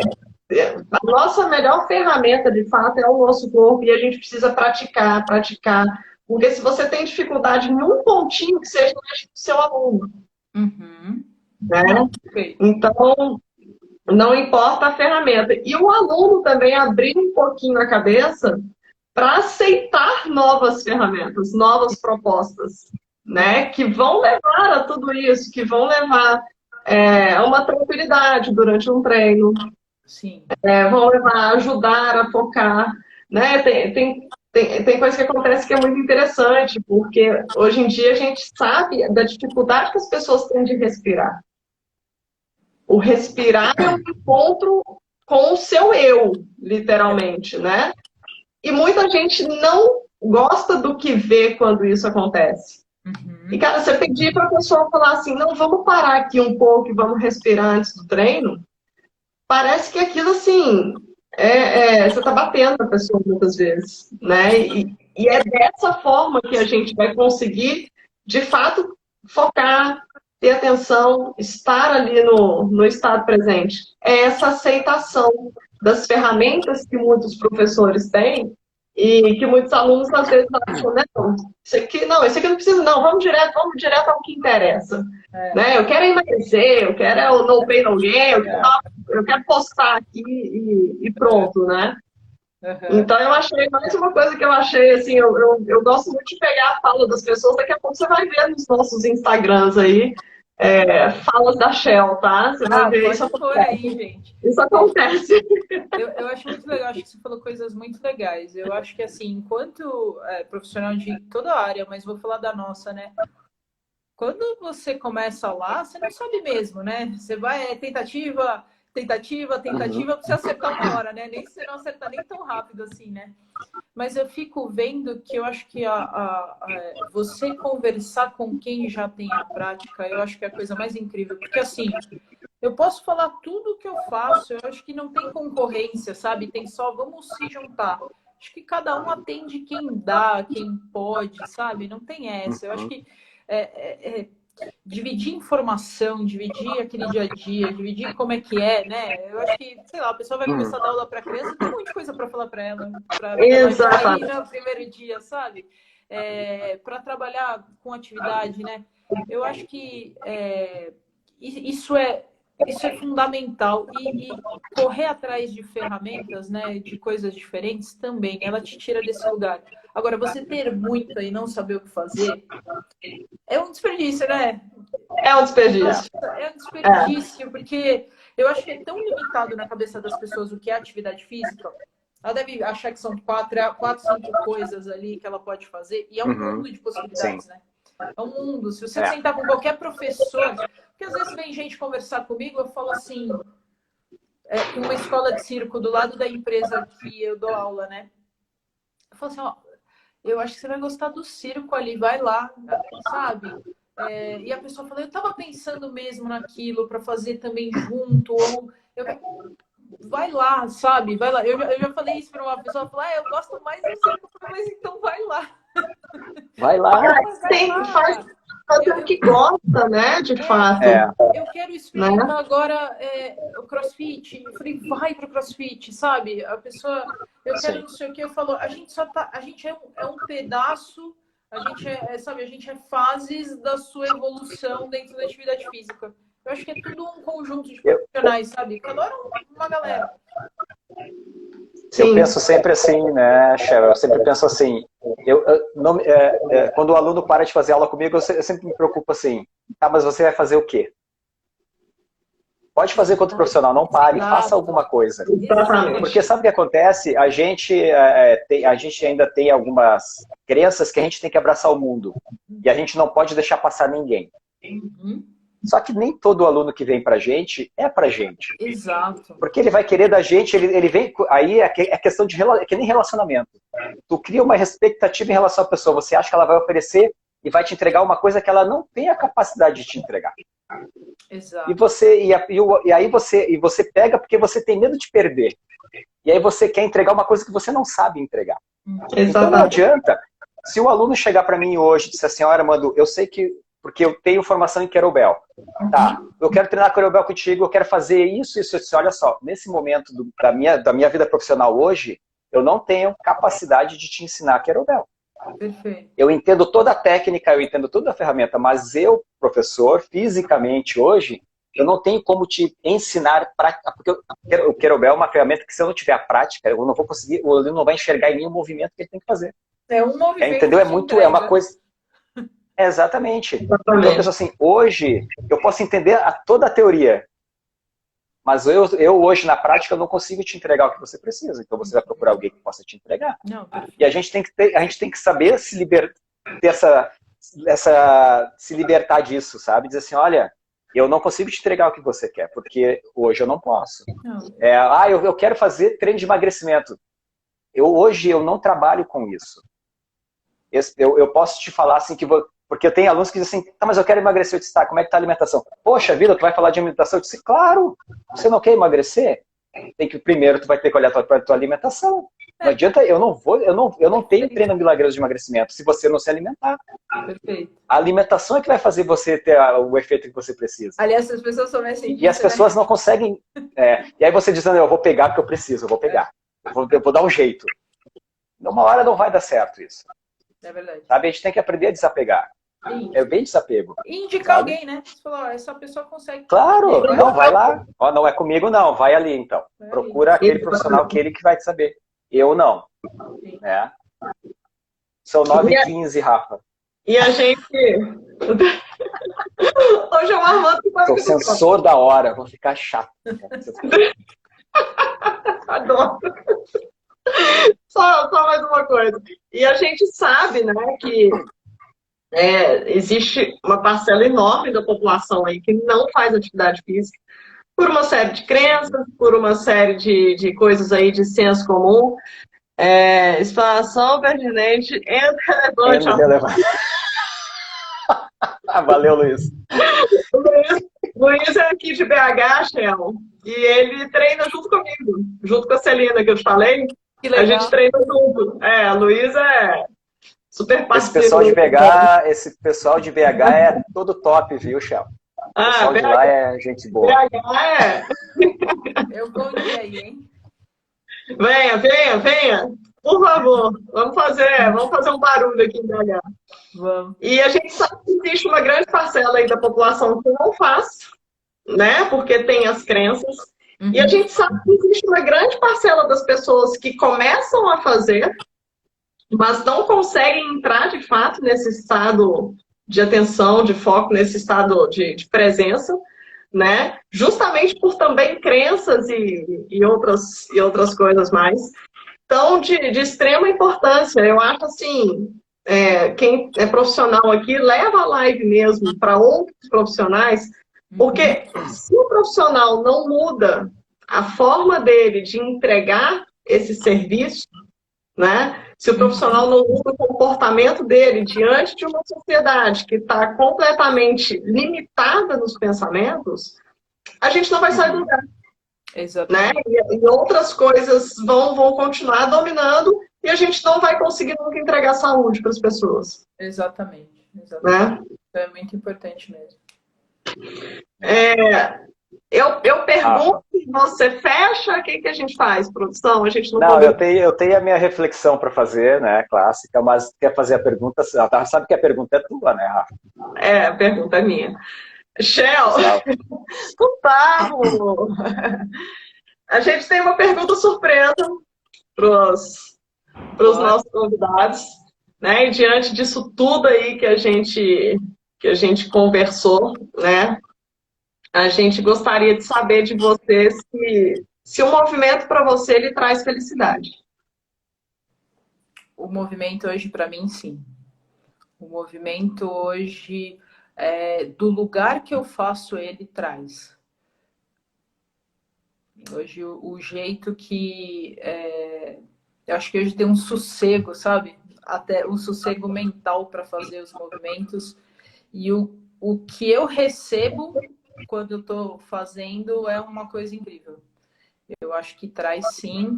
Speaker 1: a nossa melhor ferramenta, de fato, é o nosso corpo e a gente precisa praticar, praticar. Porque se você tem dificuldade em um pontinho, que seja no seu aluno,
Speaker 2: Uhum.
Speaker 1: né?
Speaker 2: Perfeito.
Speaker 1: Então, não importa a ferramenta. E o aluno também abrir um pouquinho a cabeça para aceitar novas ferramentas, novas propostas, né? Que vão levar a tudo isso, que vão levar a uma tranquilidade durante um treino,
Speaker 2: Sim.
Speaker 1: vão levar a ajudar a focar, né? Tem coisa que acontece que é muito interessante, porque hoje em dia a gente sabe da dificuldade que as pessoas têm de respirar. O respirar é um encontro com o seu eu, literalmente, né? E muita gente não gosta do que vê quando isso acontece.
Speaker 2: Uhum.
Speaker 1: E, cara, você pedir para a pessoa falar assim, não, vamos parar aqui um pouco e vamos respirar antes do treino, parece que aquilo, assim, você está batendo na pessoa muitas vezes, né? E é dessa forma que a gente vai conseguir, de fato, focar, ter atenção, estar ali no estado presente. É essa aceitação das ferramentas que muitos professores têm e que muitos alunos, às vezes, acham, né? Não, isso aqui não precisa, não, vamos direto ao que interessa. Né? Eu quero emagrecer, eu quero o no pain, no gain, eu quero postar aqui e pronto, né?
Speaker 2: Uhum.
Speaker 1: Então eu achei, mais uma coisa que eu achei, assim, eu gosto muito de pegar a fala das pessoas, daqui a pouco você vai ver nos nossos Instagrams aí, falas da Shell, tá? Você vai ver isso
Speaker 2: Pode pôr
Speaker 1: acontece.
Speaker 2: aí, gente.
Speaker 1: Isso acontece.
Speaker 2: Eu acho muito legal, acho que você falou coisas muito legais. Eu acho que, assim, enquanto profissional de toda a área, mas vou falar da nossa, né? Quando você começa lá, você não sabe mesmo, né? Você vai, tentativa, pra você acertar uma hora, né? Nem se você não acertar nem tão rápido assim, né? Mas eu fico vendo que eu acho que você conversar com quem já tem a prática, eu acho que é a coisa mais incrível. Porque, assim, eu posso falar tudo o que eu faço, eu acho que não tem concorrência, sabe? Tem só, vamos se juntar. Acho que cada um atende quem dá, quem pode, sabe? Não tem essa. Eu acho que dividir informação, dividir aquele dia a dia, dividir como é que é, né? Eu acho que, sei lá, a pessoa vai começar a dar aula para criança, tem um monte de coisa para falar para ela, para ela já ir no primeiro dia, sabe? Para trabalhar com atividade, né? Eu acho que isso é fundamental e correr atrás de ferramentas, né, de coisas diferentes também, ela te tira desse lugar. Agora, você ter muita e não saber o que fazer é um desperdício, né?
Speaker 1: É um desperdício.
Speaker 2: É um desperdício, porque eu acho que é tão limitado na cabeça das pessoas o que é atividade física. Ela deve achar que são quatro, cinco coisas ali que ela pode fazer, e é um mundo de possibilidades, né? É um mundo. Se você sentar com qualquer professor, porque às vezes vem gente conversar comigo, eu falo assim, tem uma escola de circo do lado da empresa que eu dou aula, né? Eu falo assim, ó, eu acho que você vai gostar do circo ali, vai lá, sabe? E a pessoa falou, eu tava pensando mesmo naquilo para fazer também junto, ou vai lá, sabe? Vai lá. Eu já falei isso para uma pessoa, ela falou, eu gosto mais do circo, mas então vai lá.
Speaker 3: Vai lá.
Speaker 1: Faz o que gosta, né? De fato.
Speaker 2: Eu quero experimentar agora o CrossFit. Eu falei, vai pro CrossFit, sabe? A pessoa, eu quero não sei o que, eu falo, a gente é um pedaço, sabe, a gente é fases da sua evolução dentro da atividade física. Eu acho que é tudo um conjunto de profissionais, sabe? Cada hora uma galera.
Speaker 3: Eu penso sempre assim, né, Cheryl? Eu sempre penso assim, quando o aluno para de fazer aula comigo, eu sempre me preocupo assim, tá, mas você vai fazer o quê? Pode fazer com outro profissional, não pare, faça alguma coisa. Porque sabe o que acontece? A gente ainda tem algumas crenças que a gente tem que abraçar o mundo. E a gente não pode deixar passar ninguém. Só que nem todo aluno que vem pra gente é pra gente.
Speaker 2: Exato.
Speaker 3: Porque ele vai querer da gente, ele vem... Aí é questão de... É que nem relacionamento. Tu cria uma expectativa em relação à pessoa. Você acha que ela vai oferecer e vai te entregar uma coisa que ela não tem a capacidade de te entregar.
Speaker 2: Exato.
Speaker 3: E aí você pega porque você tem medo de perder. E aí você quer entregar uma coisa que você não sabe entregar. Então não adianta. Se o aluno chegar para mim hoje e disser assim, olha, Armando, eu sei que... Porque eu tenho formação em Kettlebell. Tá, eu quero treinar Kettlebell contigo, eu quero fazer isso. Eu disse, olha só, nesse momento da minha vida profissional hoje, eu não tenho capacidade de te ensinar Kettlebell.
Speaker 2: Perfeito.
Speaker 3: Eu entendo toda a técnica, eu entendo toda a ferramenta, mas eu, professor, fisicamente hoje, eu não tenho como te ensinar prática, porque o Kettlebell é uma ferramenta que se eu não tiver a prática, eu não vou conseguir, o aluno não vai enxergar em mim o movimento que ele tem que fazer.
Speaker 2: É um movimento.
Speaker 3: Entendeu? É uma coisa... Exatamente. Então, eu penso assim, hoje eu posso entender toda a teoria, mas eu hoje na prática eu não consigo te entregar o que você precisa. Então você vai procurar alguém que possa te entregar. E a gente tem que saber se libertar disso, sabe? Dizer assim, olha, eu não consigo te entregar o que você quer, porque hoje eu não posso. Eu quero fazer treino de emagrecimento. Hoje eu não trabalho com isso. Eu posso te falar assim que... Porque eu tenho alunos que dizem assim, tá, mas eu quero emagrecer. Eu disse, tá, como é que tá a alimentação? Poxa vida, tu vai falar de alimentação? Eu disse, claro, você não quer emagrecer? Primeiro tu vai ter que olhar a tua alimentação. Não adianta, eu não tenho treino milagroso de emagrecimento se você não se alimentar.
Speaker 2: Perfeito.
Speaker 3: A alimentação é que vai fazer você ter o efeito que você precisa.
Speaker 2: Aliás, as pessoas são assim.
Speaker 3: E as pessoas não conseguem... e aí você dizendo, eu vou pegar porque eu preciso, eu vou pegar. Eu vou dar um jeito. Uma hora não vai dar certo isso.
Speaker 2: É verdade.
Speaker 3: Sabe? A gente tem que aprender a desapegar. É bem desapego.
Speaker 2: E indicar alguém, né? Você falou, essa pessoa consegue.
Speaker 3: Claro, não, vai lá. Ó, não é comigo, não. Vai ali, então. Procura aquele profissional que ele que vai te saber. Eu não. São 9h15, Rafa.
Speaker 1: E a gente... Hoje é o Armando que vai...
Speaker 3: Sou censor da hora, vou ficar chato.
Speaker 1: Adoro. Só mais uma coisa. E a gente sabe, né, que existe uma parcela enorme da população aí que não faz atividade física por uma série de crenças, por uma série de coisas aí de senso comum. Explanação pertinente e relevante.
Speaker 3: Valeu, Luiz.
Speaker 1: Luiz é aqui de BH, Shell, e ele treina junto comigo, junto com a Celina que eu te falei.
Speaker 2: Que legal.
Speaker 1: A gente treina junto. Luiz é super parceiro.
Speaker 3: Esse pessoal de BH é todo top, viu, Shell? O pessoal de lá é gente boa.
Speaker 1: BH
Speaker 2: Eu vou ir aí, hein?
Speaker 1: Venha. Por favor, vamos fazer um barulho aqui em BH.
Speaker 2: Vamos.
Speaker 1: E a gente sabe que existe uma grande parcela aí da população que não faz, né? Porque tem as crenças. E a gente sabe que existe uma grande parcela das pessoas que começam a fazer, mas não conseguem entrar de fato nesse estado de atenção, de foco, nesse estado de presença, né? Justamente por também crenças e outras coisas mais. Então, de extrema importância, eu acho assim, quem é profissional aqui, leva a live mesmo para outros profissionais, porque se o profissional não muda a forma dele de entregar esse serviço, né? Se o profissional não muda o comportamento dele diante de uma sociedade que está completamente limitada nos pensamentos, a gente não vai sair do lugar. né?
Speaker 2: Exatamente.
Speaker 1: E outras coisas vão continuar dominando e a gente não vai conseguir nunca entregar saúde para as pessoas,
Speaker 2: Exatamente. Exatamente.
Speaker 1: né?
Speaker 2: Então é muito importante mesmo.
Speaker 1: É, eu
Speaker 3: Rafa.
Speaker 1: pergunto se você fecha, o que a gente faz, produção? A gente não
Speaker 3: Não,
Speaker 1: combinou.
Speaker 3: eu tenho a minha reflexão para fazer, né, clássica, mas quer fazer a pergunta, sabe que a pergunta é tua, né, Rafa?
Speaker 1: É, a pergunta é minha. Shell,
Speaker 3: Gustavo.
Speaker 1: Gustavo, a gente tem uma pergunta surpresa para os
Speaker 2: Bora.
Speaker 1: nossos convidados, né? E diante disso tudo aí que a gente conversou, né? A gente gostaria de saber de você se o movimento para você ele traz felicidade.
Speaker 2: O movimento hoje, para mim, sim. O movimento hoje, do lugar que eu faço, ele traz. Hoje, o jeito que. Eu acho que hoje tem um sossego, sabe? Até um sossego mental para fazer os movimentos. E o que eu recebo quando eu estou fazendo é uma coisa incrível. Eu acho que traz sim.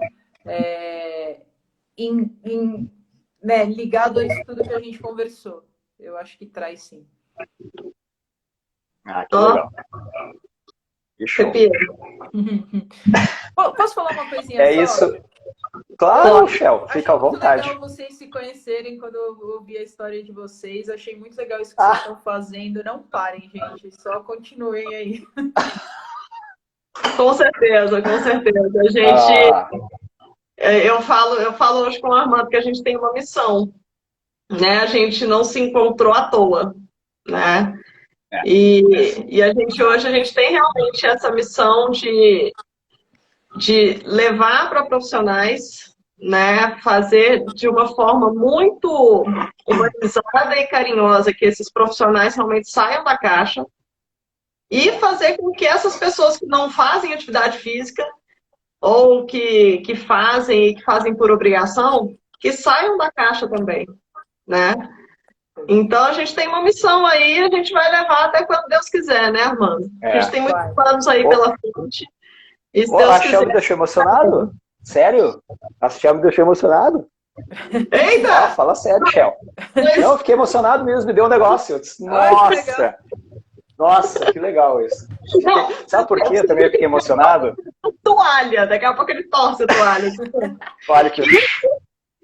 Speaker 2: Né, ligado a isso tudo que a gente conversou. Eu acho que traz sim.
Speaker 3: Ah, que
Speaker 1: Ó,
Speaker 3: legal. Que show.
Speaker 1: Pepino.
Speaker 2: Posso falar uma coisinha
Speaker 3: É
Speaker 2: só?
Speaker 3: isso. Claro, Shell, fica à
Speaker 2: Achei muito
Speaker 3: vontade.
Speaker 2: legal vocês se conhecerem quando eu ouvi a história de vocês. Achei muito legal isso que vocês
Speaker 3: Ah,
Speaker 2: estão fazendo. Não parem, gente. Só continuem aí.
Speaker 1: Com certeza, com certeza. A gente,
Speaker 3: ah,
Speaker 1: eu falo hoje com o Armando que a gente tem uma missão, né? A gente não se encontrou à toa, né?
Speaker 3: é,
Speaker 1: E a gente hoje a gente tem realmente essa missão de levar para profissionais, né? Fazer de uma forma muito humanizada e carinhosa que esses profissionais realmente saiam da caixa e fazer com que essas pessoas que não fazem atividade física ou que fazem e que fazem por obrigação, que saiam da caixa também, né? Então a gente tem uma missão aí, a gente vai levar até quando Deus quiser, né, Armando? A gente
Speaker 3: é.
Speaker 1: tem muitos
Speaker 2: Vai.
Speaker 1: planos aí
Speaker 3: Ô,
Speaker 1: pela frente. E se
Speaker 3: ô,
Speaker 1: Deus
Speaker 3: a Shell me
Speaker 1: quiser.
Speaker 3: deixou emocionado? Sério? A Shell me deixou emocionado? Ó,
Speaker 1: Eita!
Speaker 3: fala sério, Shell. Não, eu fiquei emocionado mesmo, me deu um negócio. Eu disse,
Speaker 2: Ai, que legal.
Speaker 3: nossa, que legal isso.
Speaker 1: Não,
Speaker 3: Sabe por que eu também fiquei emocionado?
Speaker 1: toalha, daqui a pouco ele torce a toalha.
Speaker 3: Olha que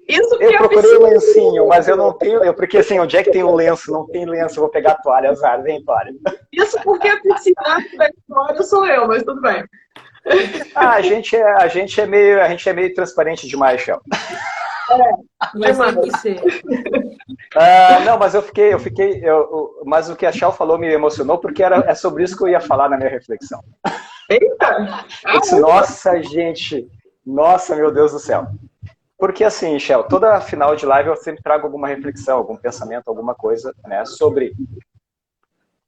Speaker 1: Isso que
Speaker 3: eu
Speaker 1: é
Speaker 3: procurei um
Speaker 1: piscina.
Speaker 3: lencinho, mas eu não tenho, porque assim, onde é que tem um lenço? Não tem lenço, eu vou pegar a toalha, azar, vem toalha.
Speaker 1: Isso porque a piscina da história sou eu, mas tudo bem.
Speaker 3: Ah, a gente é meio transparente demais, Shell.
Speaker 2: Mas tem que ser.
Speaker 3: Não, mas mas o que a Shell falou me emocionou porque é sobre isso que eu ia falar na minha reflexão.
Speaker 1: Eita!
Speaker 3: Eu disse, nossa, gente, nossa, meu Deus do céu. Porque assim, Shell, toda final de live eu sempre trago alguma reflexão, algum pensamento, alguma coisa, né,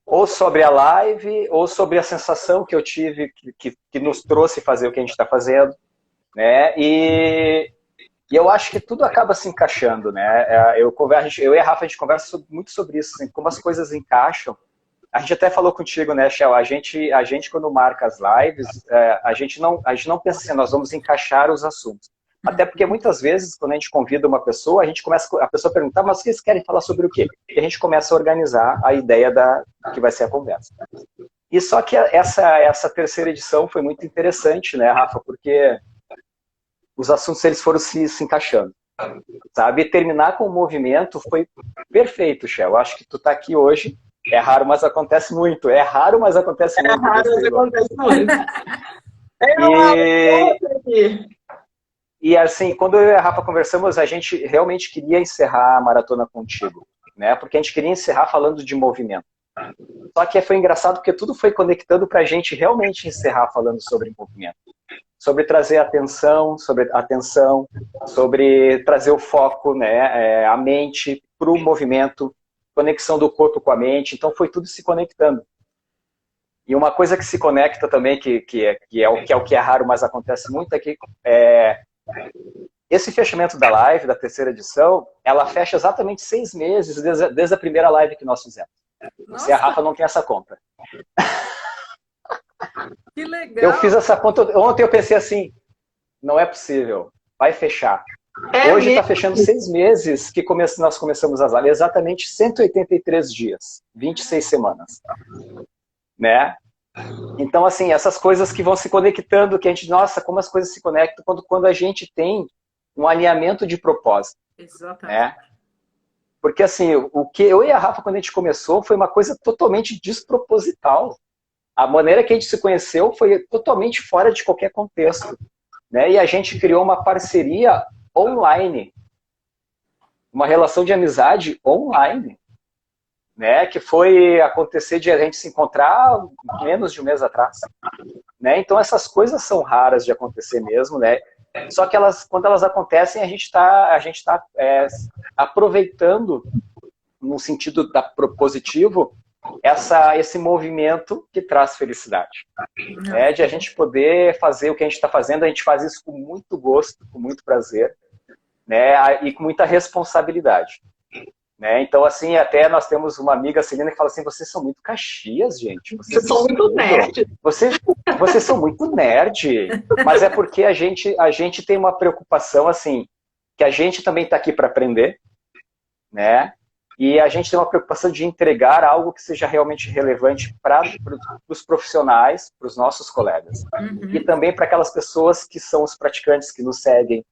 Speaker 3: ou sobre a live, ou sobre a sensação que eu tive, que nos trouxe fazer o que a gente está fazendo, né, e eu acho que tudo acaba se encaixando, né, eu e a Rafa, a gente conversa muito sobre isso, assim, como as coisas encaixam. A gente até falou contigo, né, Shell, a gente quando marca as lives, a gente não pensa assim, nós vamos encaixar os assuntos. Até porque muitas vezes, quando a gente convida uma pessoa, a pessoa pergunta, mas vocês querem falar sobre o quê? E a gente começa a organizar a ideia que vai ser a conversa. E só que essa terceira edição foi muito interessante, né, Rafa? Porque os assuntos eles foram se encaixando, sabe? E terminar com o movimento foi perfeito, Shell. Eu acho que tu tá aqui hoje, é raro, mas acontece muito. É raro, mas acontece muito.
Speaker 1: É raro, mas acontece muito.
Speaker 3: E assim, quando eu e a Rafa conversamos, a gente realmente queria encerrar a maratona contigo, né? Porque a gente queria encerrar falando de movimento. Só que foi engraçado porque tudo foi conectando para a gente realmente encerrar falando sobre movimento. Sobre trazer atenção, sobre trazer o foco, né? A mente para o movimento, conexão do corpo com a mente. Então foi tudo se conectando. E uma coisa que se conecta também, que é o que é raro, mas acontece muito, é que esse fechamento da live, da terceira edição, ela fecha exatamente 6 meses desde a primeira live que nós fizemos. Se a Rafa não tem essa conta.
Speaker 2: Que legal.
Speaker 3: Eu fiz essa conta, ontem eu pensei assim, não é possível, vai fechar. Hoje está fechando 6 meses que nós começamos as lives, exatamente 183 dias, 26 semanas, né? Então, assim, essas coisas que vão se conectando, que a gente, nossa, como as coisas se conectam quando a gente tem um alinhamento de propósito.
Speaker 2: Exatamente.
Speaker 3: Né? Porque, assim, o que eu e a Rafa, quando a gente começou, foi uma coisa totalmente desproposital. A maneira que a gente se conheceu foi totalmente fora de qualquer contexto. Né? E a gente criou uma parceria online. Uma relação de amizade online. Né? Que foi acontecer de a gente se encontrar menos de um mês atrás. Né? Então, essas coisas são raras de acontecer mesmo, né? Só que quando elas acontecem, a gente está aproveitando, no sentido positivo, esse movimento que traz felicidade. Né? De a gente poder fazer o que a gente está fazendo, a gente faz isso com muito gosto, com muito prazer, né? E com muita responsabilidade. Né? Então, assim, até nós temos uma amiga, a Celina, que fala assim, vocês são muito Caxias, gente.
Speaker 1: Vocês são muito nerd.
Speaker 3: Vocês são muito nerd. Mas é porque a gente tem uma preocupação, assim, que a gente também está aqui para aprender, né? E a gente tem uma preocupação de entregar algo que seja realmente relevante para os profissionais, para os nossos colegas. E também para aquelas pessoas que são os praticantes que nos seguem,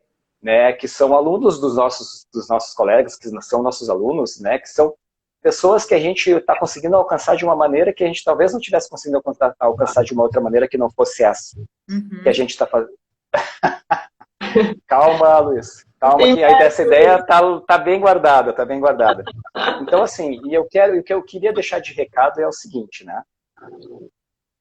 Speaker 3: né, que são alunos dos nossos colegas, que são nossos alunos, né, que são pessoas que a gente está conseguindo alcançar de uma maneira que a gente talvez não tivesse conseguido alcançar de uma outra maneira que não fosse essa que a gente está fazendo. Calma, Luiz. Calma, que essa ideia tá bem guardada, tá bem guardada. Então, assim, o que eu queria deixar de recado é o seguinte, né?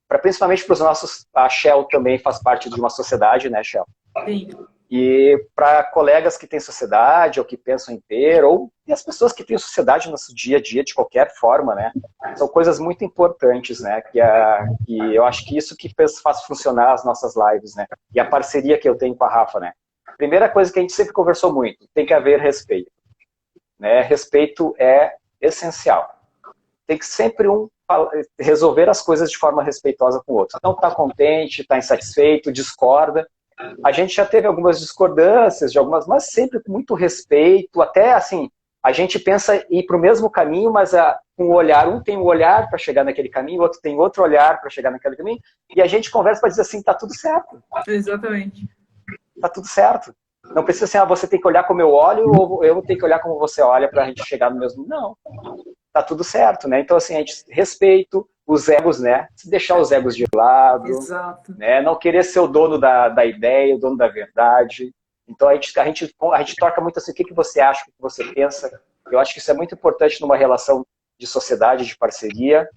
Speaker 3: Principalmente para os nossos... A Shell também faz parte de uma sociedade, né, Shell?
Speaker 2: Sim.
Speaker 3: E para colegas que têm sociedade, ou que pensam em ter, e as pessoas que têm sociedade no nosso dia a dia, de qualquer forma, né? São coisas muito importantes, né? Que eu acho que isso que faz funcionar as nossas lives, né? E a parceria que eu tenho com a Rafa, né? Primeira coisa que a gente sempre conversou muito, tem que haver respeito. Né? Respeito é essencial. Tem que sempre resolver as coisas de forma respeitosa com o outro. Não está contente, está insatisfeito, discorda. A gente já teve algumas discordâncias, mas sempre com muito respeito, até assim, a gente pensa em ir para o mesmo caminho, mas com um olhar, um tem um olhar para chegar naquele caminho, o outro tem outro olhar para chegar naquele caminho, e a gente conversa para dizer assim, tá tudo certo.
Speaker 2: Exatamente.
Speaker 3: Tá tudo certo. Não precisa assim, você tem que olhar como eu olho, ou eu tenho que olhar como você olha para a gente chegar no mesmo... Não, tá tudo certo, né? Então, assim, a gente respeito os egos, né? Se deixar os egos de lado.
Speaker 2: Exato.
Speaker 3: Né? Não querer ser o dono da ideia, o dono da verdade. Então, a gente toca muito assim, o que você acha, o que você pensa. Eu acho que isso é muito importante numa relação de sociedade, de parceria,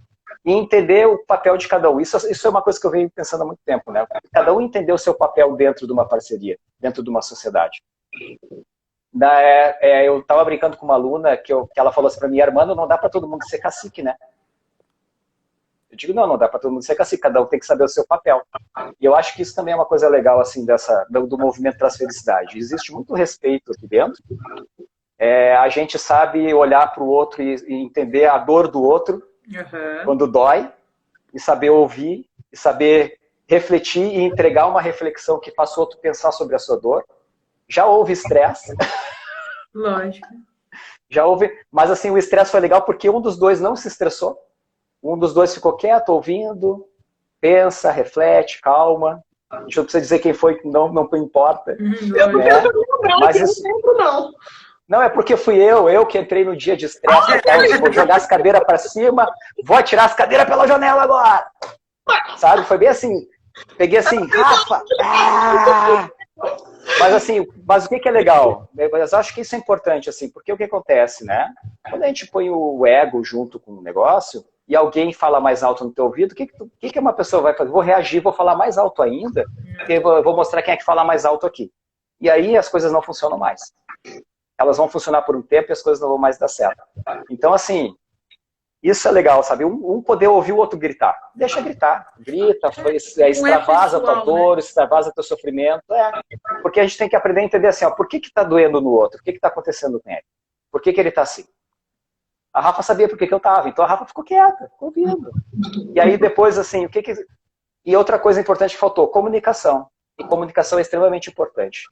Speaker 3: e entender o papel de cada um. Isso é uma coisa que eu venho pensando há muito tempo, né? Cada um entender o seu papel dentro de uma parceria, dentro de uma sociedade. Eu estava brincando com uma aluna que ela falou assim para mim, Armando, não dá para todo mundo ser cacique, né? Eu digo, não dá para todo mundo ser cacique, cada um tem que saber o seu papel. E eu acho que isso também é uma coisa legal assim, do movimento Traz Felicidade. Existe muito respeito aqui dentro. A gente sabe olhar para o outro e entender a dor do outro, quando dói, e saber ouvir, e saber refletir e entregar uma reflexão que faça o outro pensar sobre a sua dor. Já houve estresse.
Speaker 2: Lógico.
Speaker 3: Já houve, mas assim, o estresse foi legal porque um dos dois não se estressou. Um dos dois ficou quieto, ouvindo, pensa, reflete, calma. A gente não precisa dizer quem foi, não importa.
Speaker 1: Eu não quero lembrar, mas isso... não.
Speaker 3: Não, é porque fui eu que entrei no dia de estresse, vou jogar as cadeiras para cima, vou atirar as cadeiras pela janela agora. Sabe? Foi bem assim. Peguei assim, Rafa! Mas assim, mas o que é legal? Eu acho que isso é importante, assim, porque o que acontece, né? Quando a gente põe o ego junto com o negócio e alguém fala mais alto no teu ouvido, o que uma pessoa vai fazer? Vou reagir, vou falar mais alto ainda, porque eu vou mostrar quem é que fala mais alto aqui. E aí as coisas não funcionam mais. Elas vão funcionar por um tempo e as coisas não vão mais dar certo. Então, assim, isso é legal, sabe? Um poder ouvir o outro gritar. Deixa gritar. Grita, extravasa a tua dor, extravasa teu sofrimento. Porque a gente tem que aprender a entender assim, ó, por que tá doendo no outro? O que tá acontecendo com ele? Por que ele tá assim? A Rafa sabia por que eu tava, então a Rafa ficou quieta, ficou ouvindo. E aí depois, assim, E outra coisa importante que faltou, comunicação. E comunicação é extremamente importante.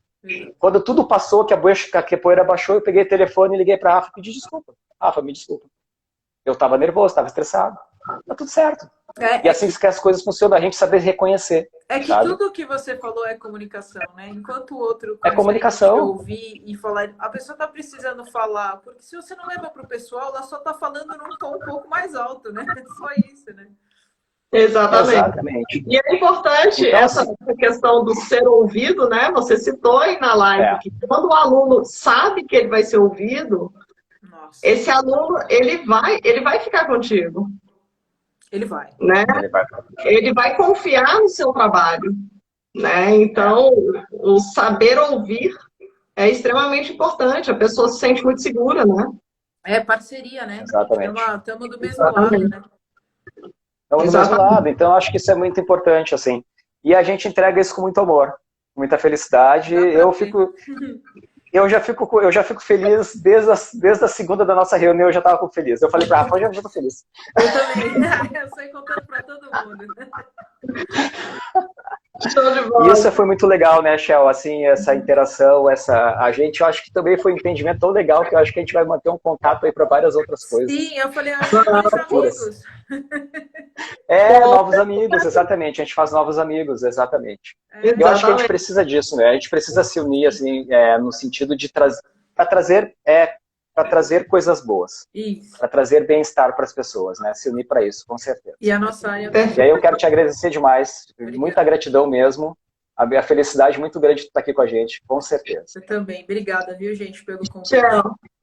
Speaker 3: Quando tudo passou, que a poeira baixou, eu peguei o telefone e liguei para a Rafa e pedi desculpa. Rafa, me desculpa. Eu estava nervoso, estava estressado. Tá tudo certo. E assim que as coisas funcionam, a gente saber reconhecer.
Speaker 2: É que
Speaker 3: sabe?
Speaker 2: tudo que você falou é comunicação, né? Enquanto o outro
Speaker 3: é comunicação.
Speaker 2: ouvir e falar, a pessoa tá precisando falar, porque se você não leva pro pessoal, ela só tá falando num tom um pouco mais alto, né? É só isso, né?
Speaker 1: Exatamente. E é importante
Speaker 3: então,
Speaker 1: essa questão do ser ouvido, né? Você citou aí na live que quando o aluno sabe que ele vai ser ouvido, esse aluno ele vai ficar contigo.
Speaker 2: Ele vai.
Speaker 1: Né? Ele vai confiar no seu trabalho. Né? Então, o saber ouvir é extremamente importante. A pessoa se sente muito segura, né?
Speaker 2: É parceria, né?
Speaker 3: Exatamente.
Speaker 2: Estamos do mesmo lado, né?
Speaker 3: Estamos do mesmo lado. Então, acho que isso é muito importante, assim. E a gente entrega isso com muito amor, muita felicidade. Eu já fico feliz desde a segunda da nossa reunião, eu já estava feliz. Eu falei para a Rafa, eu já estou feliz.
Speaker 2: Eu também. Eu saí contando para todo mundo.
Speaker 3: Isso foi muito legal, né, Shell? Assim, essa interação, a gente, eu acho que também foi um entendimento tão legal que eu acho que a gente vai manter um contato aí para várias outras coisas.
Speaker 2: Sim, eu falei, amigos.
Speaker 3: Novos amigos, exatamente. A gente faz novos amigos, exatamente. Eu acho que a gente precisa disso, né? A gente precisa se unir, assim, no sentido de trazer coisas boas. Para trazer bem-estar para as pessoas, né? Se unir para isso, com certeza.
Speaker 2: E a nossa área...
Speaker 3: E aí eu quero te agradecer demais. Obrigada. Muita gratidão mesmo. A felicidade muito grande de estar aqui com a gente, com certeza.
Speaker 2: Eu também. Obrigada, viu, gente, pelo convite.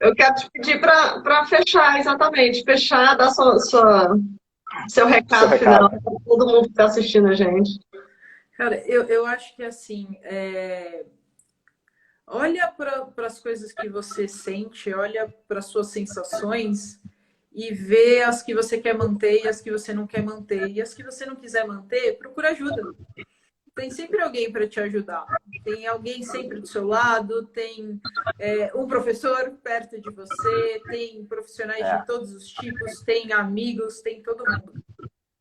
Speaker 1: Eu quero te pedir para fechar, exatamente. Fechar, dar seu recado final para todo mundo que está assistindo a gente.
Speaker 2: Cara, eu acho que assim... Olha para as coisas que você sente, olha para as suas sensações e vê as que você quer manter e as que você não quer manter. E as que você não quiser manter, procura ajuda. Tem sempre alguém para te ajudar. Tem alguém sempre do seu lado, tem um professor perto de você, tem profissionais de todos os tipos, tem amigos, tem todo mundo.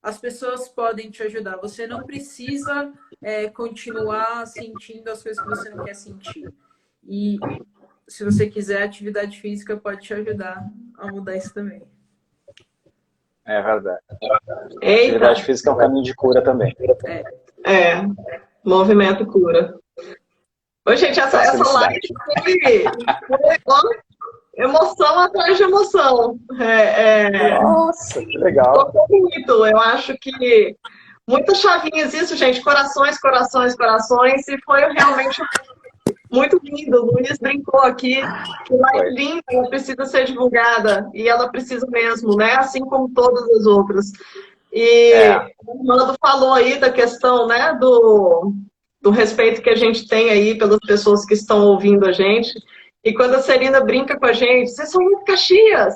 Speaker 2: As pessoas podem te ajudar. Você não precisa continuar sentindo as coisas que você não quer sentir. E se você quiser, a atividade física pode te ajudar a mudar isso também.
Speaker 3: É verdade. Atividade física é um caminho de cura também.
Speaker 1: Movimento cura. Oi, gente, essa live foi emoção atrás de emoção.
Speaker 3: Nossa, que legal.
Speaker 1: Muito. Eu acho que muitas chavinhas isso, gente. Corações, corações, corações. E foi realmente muito lindo. O Luiz brincou aqui que live linda, ela precisa ser divulgada. E ela precisa mesmo, né? Assim como todas as outras. E o Armando falou aí da questão, né, do respeito que a gente tem aí pelas pessoas que estão ouvindo a gente. E quando a Celina brinca com a gente, vocês são muito Caxias,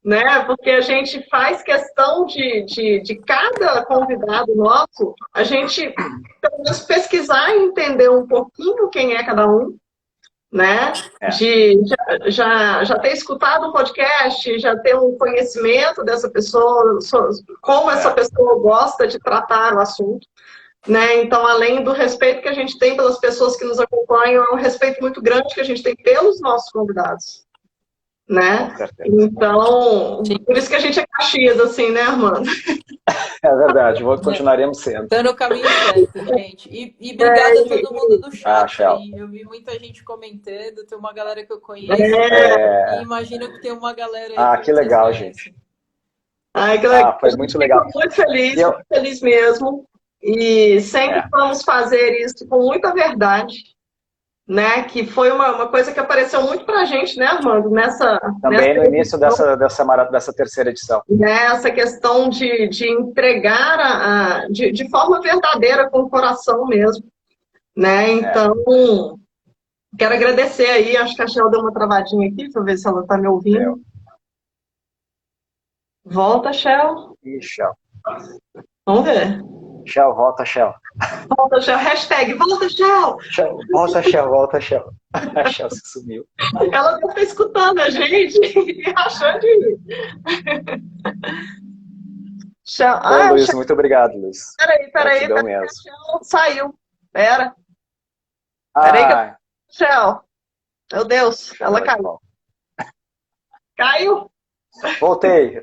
Speaker 1: né? Porque a gente faz questão de cada convidado nosso, a gente pelo menos pesquisar e entender um pouquinho quem é cada um, né? De já ter escutado um podcast, já ter um conhecimento dessa pessoa, como essa pessoa gosta de tratar o assunto, né? Então, além do respeito que a gente tem pelas pessoas que nos acompanham, é um respeito muito grande que a gente tem pelos nossos convidados, né? Então, por isso que a gente é Caxias, assim, né, Armando?
Speaker 3: É verdade, continuaremos sendo.
Speaker 2: Está no caminho certo, gente. E obrigada a todo mundo do chat aí. Eu vi muita gente comentando, tem uma galera que eu conheço. E imagino que tem uma galera aí.
Speaker 3: Que legal, gente.
Speaker 1: Que legal.
Speaker 3: Foi muito legal.
Speaker 1: Muito feliz mesmo. E sempre vamos fazer isso com muita verdade, né? Que foi uma coisa que apareceu muito pra gente, né, Armando?
Speaker 3: Também no início dessa terceira edição.
Speaker 1: Essa questão de entregar de forma verdadeira, com o coração mesmo, né? Então, quero agradecer aí, acho que a Shell deu uma travadinha aqui, deixa eu ver se ela tá me ouvindo. Volta, Shell.
Speaker 3: Shell.
Speaker 1: Vamos ver.
Speaker 3: Shell, volta, Shell.
Speaker 1: Volta, Shell. Hashtag, volta, Shell.
Speaker 3: Volta, Shell, volta, Shell. A Shell se sumiu.
Speaker 1: Ela deve estar escutando a gente e achando de... Shell.
Speaker 3: Ô, Luiz, muito obrigado, Luiz.
Speaker 1: Peraí,
Speaker 3: Gratidão mesmo.
Speaker 1: a Shell saiu. Peraí que
Speaker 3: Ah,
Speaker 1: Shell. Meu Deus, ela caiu.
Speaker 3: bom.
Speaker 1: Caiu?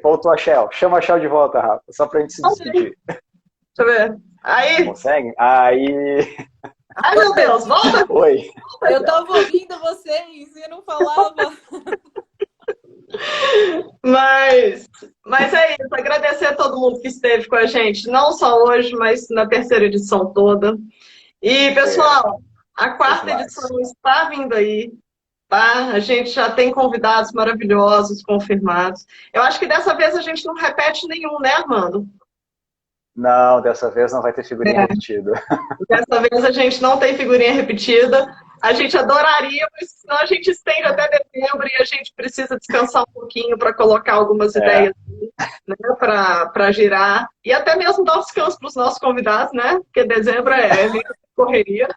Speaker 3: Voltou a Shell. Chama a Shell de volta, Rafa, só pra gente se despedir.
Speaker 1: Deixa eu ver. Aí.
Speaker 3: Consegue? Aí.
Speaker 1: Ai, meu Deus, volta!
Speaker 3: Oi.
Speaker 2: Eu tava ouvindo vocês e não falava.
Speaker 1: Mas é isso, agradecer a todo mundo que esteve com a gente, não só hoje, mas na terceira edição toda. E, pessoal, a quarta edição está vindo aí, tá? A gente já tem convidados maravilhosos confirmados. Eu acho que dessa vez a gente não repete nenhum, né, Armando?
Speaker 3: Não, dessa vez não vai ter figurinha repetida.
Speaker 1: Dessa vez a gente não tem figurinha repetida. A gente adoraria, mas senão a gente estende até dezembro e a gente precisa descansar um pouquinho para colocar algumas ideias, né, para girar. E até mesmo dar um descanso para os nossos convidados, né? Porque dezembro é correria.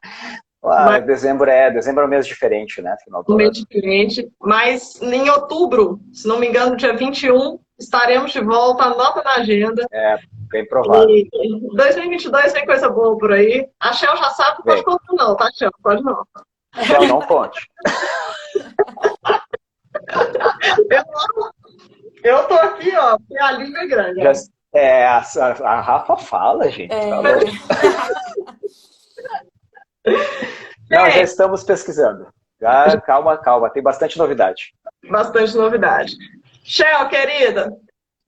Speaker 3: Mas dezembro é um mês diferente, né? Final do
Speaker 1: um mês
Speaker 3: ano.
Speaker 1: diferente. Mas em outubro, se não me engano, dia 21, estaremos de volta. Anota na agenda.
Speaker 3: É, bem provável.
Speaker 1: E 2022 vem coisa boa por aí. A Shell já sabe, não pode contar não, tá, Shell? Pode não.
Speaker 3: Shell, não conte.
Speaker 1: Eu tô aqui, ó, porque a língua é grande.
Speaker 3: A Rafa fala, gente. Não, já estamos pesquisando. Calma, tem bastante novidade.
Speaker 1: Bastante novidade. Shell, querida,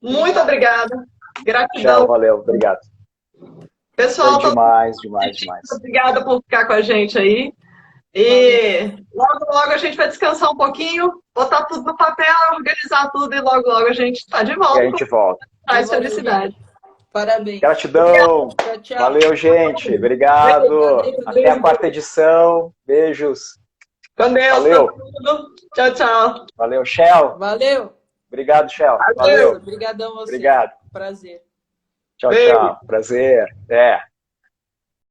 Speaker 1: muito obrigada. Gratidão.
Speaker 3: Shell, valeu, obrigado.
Speaker 1: Pessoal,
Speaker 3: foi demais.
Speaker 1: Obrigada por ficar com a gente aí. E logo a gente vai descansar um pouquinho, botar tudo no papel, organizar tudo e logo a gente tá de volta.
Speaker 3: E a gente volta.
Speaker 1: Traz felicidade.
Speaker 2: Parabéns.
Speaker 3: Gratidão.
Speaker 2: Tchau.
Speaker 3: Valeu, gente. Obrigado. Até a quarta edição. Beijos.
Speaker 1: Com Deus.
Speaker 3: Valeu.
Speaker 1: Tchau.
Speaker 3: Valeu, Shell.
Speaker 2: Valeu.
Speaker 3: Obrigado, Shell.
Speaker 1: Valeu.
Speaker 2: Obrigadão a você.
Speaker 3: Obrigado.
Speaker 2: Prazer.
Speaker 3: Tchau. Prazer.